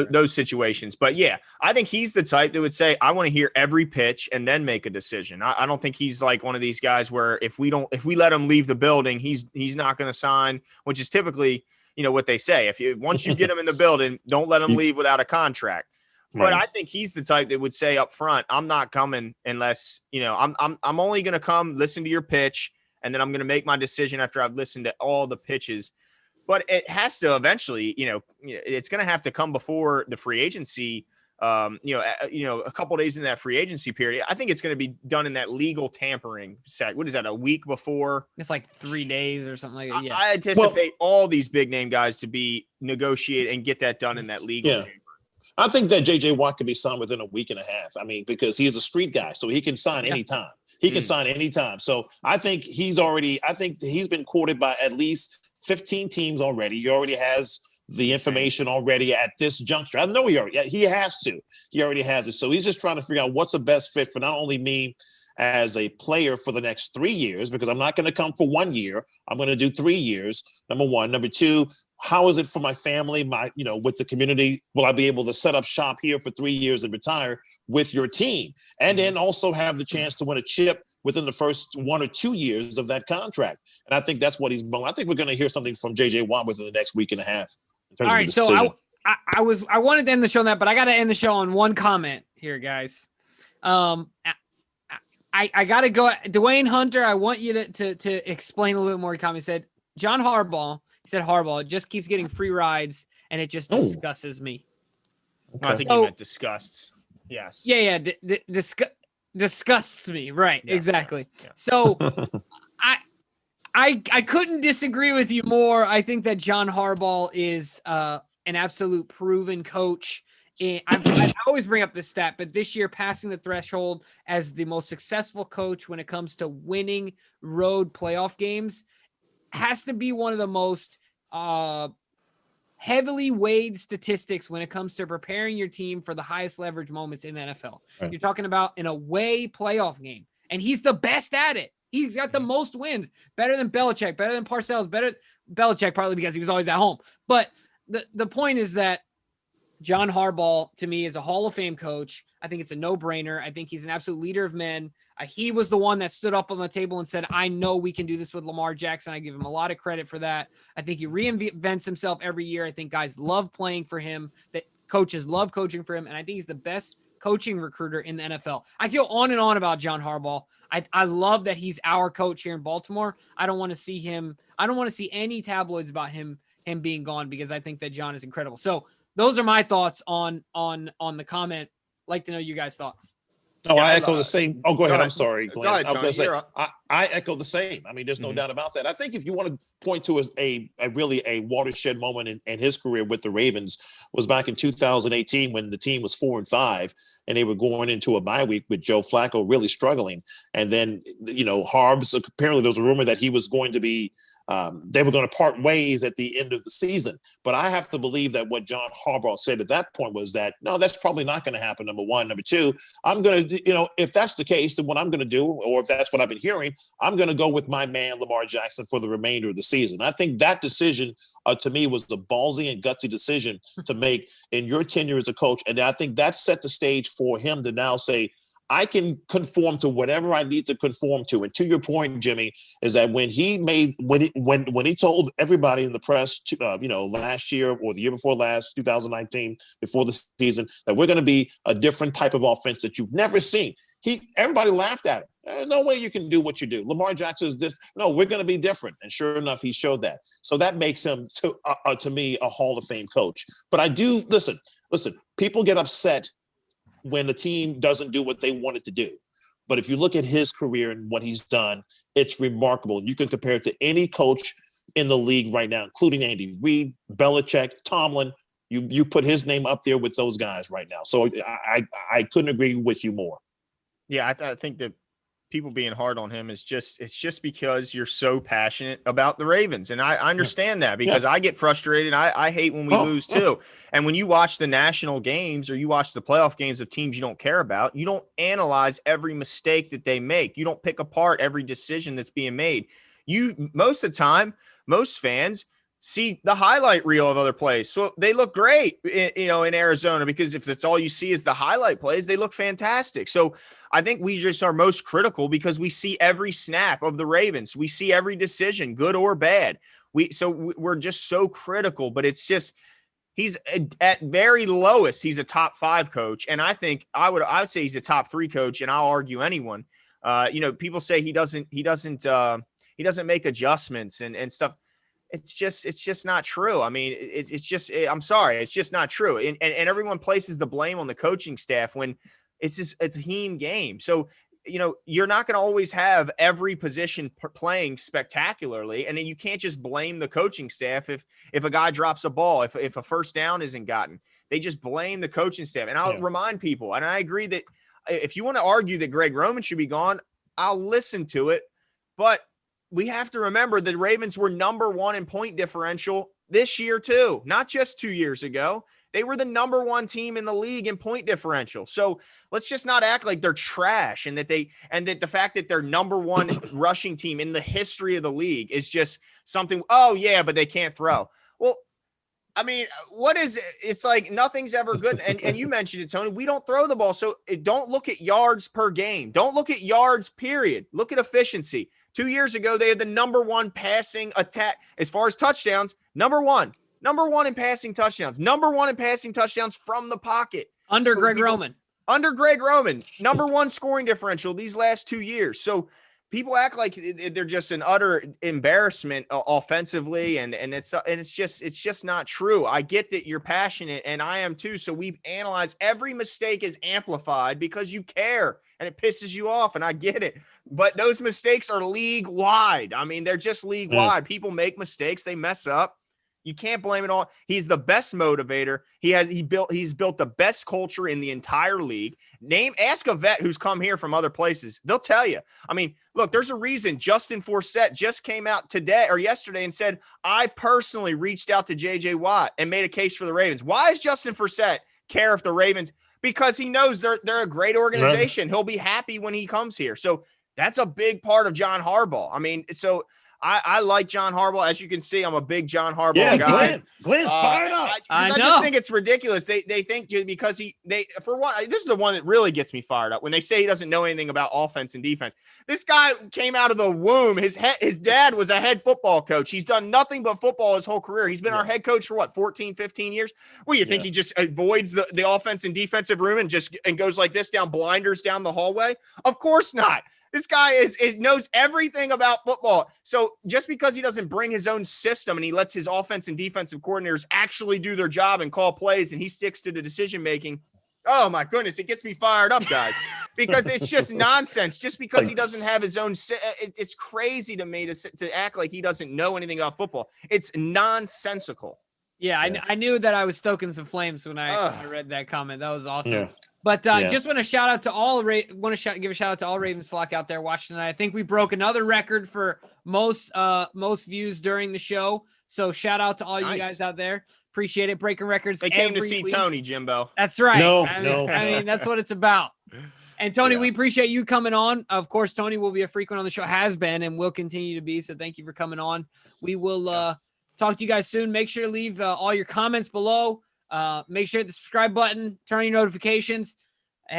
those situations. But yeah, I think he's the type that would say, I want to hear every pitch and then make a decision. I don't think he's like one of these guys where if we let him leave the building, he's not going to sign, which is typically, what they say. Once you get him in the building, don't let him leave without a contract. But I think he's the type that would say up front, I'm not coming unless, I'm only going to come listen to your pitch. And then I'm going to make my decision after I've listened to all the pitches. But it has to eventually, it's going to have to come before the free agency, a couple of days in that free agency period. I think it's going to be done in that legal tampering set. What is that, a week before? It's like 3 days or something like that. Yeah. I anticipate all these big name guys to be negotiated and get that done in that legal chamber. I think that J.J. Watt can be signed within a week and a half. I mean, because he's a street guy, so he can sign anytime. He can sign anytime. So I think he's been courted by at least 15 teams already. He already has the information already at this juncture. I know he has to. He already has it. So he's just trying to figure out what's the best fit for not only me as a player for the next 3 years, because I'm not going to come for 1 year. I'm going to do 3 years. Number one. Number two, how is it for my family, with the community? Will I be able to set up shop here for 3 years and retire with your team? And then also have the chance to win a chip within the first 1 or 2 years of that contract. And I think that's what he's I think we're going to hear something from J.J. Watt within the next week and a half. All right. So I wanted to end the show on that, but I got to end the show on one comment here, guys. I got to go. Dwayne Hunter, I want you to explain a little bit more. He said, John Harbaugh, Harbaugh just keeps getting free rides, and it just disgusts me. Okay. I think you meant disgusts. Yes. Yeah. Disgusts me. Right. Yes, exactly. Yes. So I couldn't disagree with you more. I think that John Harbaugh is an absolute proven coach. I always bring up this stat, but this year passing the threshold as the most successful coach when it comes to winning road playoff games has to be one of the most heavily weighed statistics when it comes to preparing your team for the highest leverage moments in the NFL. Right. You're talking about an away playoff game, and he's the best at it. He's got the most wins, better than Belichick, better than Parcells, better Belichick, probably because he was always at home. But the point is that John Harbaugh, to me, is a Hall of Fame coach. I think it's a no-brainer. I think he's an absolute leader of men. He was the one that stood up on the table and said, I know we can do this with Lamar Jackson. I give him a lot of credit for that. I think he reinvents himself every year. I think guys love playing for him, that coaches love coaching for him, and I think he's the best coaching recruiter in the NFL. I go on and on about John Harbaugh. I love that he's our coach here in Baltimore. I don't want to see any tabloids about him being gone, because I think that John is incredible. So those are my thoughts on the comment. Like to know you guys' thoughts. No, I echo the same. Oh, go ahead. I'm sorry, Glenn. Go ahead, I was going to say, I echo the same. I mean, there's no doubt about that. I think if you want to point to a really a watershed moment in his career with the Ravens was back in 2018 when the team was 4-5 and they were going into a bye week with Joe Flacco really struggling. And then, Harbs, apparently there was a rumor that he was going to be they were going to part ways at the end of the season. But I have to believe that what John Harbaugh said at that point was that, no, that's probably not going to happen, number one. Number two, I'm going to, if that's the case, then what I'm going to do, or if that's what I've been hearing, I'm going to go with my man, Lamar Jackson, for the remainder of the season. I think that decision, to me, was the ballsy and gutsy decision to make in your tenure as a coach. And I think that set the stage for him to now say, I can conform to whatever I need to conform to. And to your point, Jimmy, is that when he told everybody in the press, last year or the year before last, 2019, before the season, that we're going to be a different type of offense that you've never seen. Everybody laughed at him. There's no way you can do what you do. Lamar Jackson is this. No, we're going to be different. And sure enough, he showed that. So that makes him, to me, a Hall of Fame coach. But I do, listen, people get upset when the team doesn't do what they want it to do. But if you look at his career and what he's done, it's remarkable. You can compare it to any coach in the league right now, including Andy Reid, Belichick, Tomlin. You put his name up there with those guys right now. So I couldn't agree with you more. Yeah, I think that people being hard on him it's just because you're so passionate about the Ravens. And I understand that because I get frustrated. I hate when we lose too. And when you watch the national games or you watch the playoff games of teams you don't care about, you don't analyze every mistake that they make. You don't pick apart every decision that's being made. Most of the time, most fans see the highlight reel of other plays. So they look great, in Arizona, because if that's all you see is the highlight plays, they look fantastic. So I think we just are most critical because we see every snap of the Ravens. We see every decision, good or bad. We're just so critical, but it's just, he's at very lowest. He's a top 5 coach. And I think I would say he's a top 3 coach, and I'll argue anyone. People say he doesn't make adjustments and stuff. It's just not true. I mean, I'm sorry. It's just not true. And everyone places the blame on the coaching staff when it's a team game. So, you're not going to always have every position playing spectacularly. And then you can't just blame the coaching staff if a guy drops a ball, if a first down isn't gotten. They just blame the coaching staff. And I'll remind people, and I agree that if you want to argue that Greg Roman should be gone, I'll listen to it. But we have to remember the Ravens were number 1 in point differential this year too, not just 2 years ago. They were the number 1 team in the league in point differential. So let's just not act like they're trash and that the fact that they're number 1 rushing team in the history of the league is just something. Oh yeah, but they can't throw. Well, I mean, what is it? It's like nothing's ever good. And you mentioned it, Tony. We don't throw the ball. So don't look at yards per game. Don't look at yards, period. Look at efficiency. 2 years ago, they had the number 1 passing attack as far as touchdowns. Number one in passing touchdowns, number 1 in passing touchdowns from the pocket. Under Greg Roman, number 1 scoring differential these last 2 years. So people act like they're just an utter embarrassment offensively. And it's just not true. I get that you're passionate and I am too. So we analyze every mistake is amplified because you care and it pisses you off. And I get it, but those mistakes are league wide. I mean, they're just league wide. People make mistakes. They mess up. You can't blame it all. He's the best motivator. He's built the best culture in the entire league. Ask a vet who's come here from other places. They'll tell you. I mean, look, there's a reason Justin Forsett just came out today or yesterday and said, I personally reached out to JJ Watt and made a case for the Ravens. Why does Justin Forsett care if the Ravens? Because he knows they're a great organization. Right. He'll be happy when he comes here. So that's a big part of John Harbaugh. I mean, so I like John Harbaugh. As you can see, I'm a big John Harbaugh guy. Glenn's fired up. I just think it's ridiculous. They think because for one, this is the one that really gets me fired up when they say he doesn't know anything about offense and defense. This guy came out of the womb. His dad was a head football coach. He's done nothing but football his whole career. He's been our head coach for 14, 15 years. What do you think? He just avoids the offense and defensive room and goes like this down blinders down the hallway? Of course not. This guy knows everything about football. So just because he doesn't bring his own system and he lets his offense and defensive coordinators actually do their job and call plays and he sticks to the decision-making, oh my goodness, it gets me fired up, guys, because it's just nonsense. Just because he doesn't have his own, it's crazy to me to act like he doesn't know anything about football. It's nonsensical. Yeah, I knew that I was stoking some flames when I read that comment. That was awesome. But just want to shout out to give a shout out to all Ravens flock out there watching tonight. I think we broke another record for most views during the show. So shout out to all you guys out there. Appreciate it. Breaking records. They came to see Tony, Jimbo. That's right. No. I mean, that's what it's about. And Tony, we appreciate you coming on. Of course, Tony will be a frequent on the show, has been, and will continue to be. So thank you for coming on. We will talk to you guys soon. Make sure to leave all your comments below. Make sure to hit the subscribe button, turn on your notifications.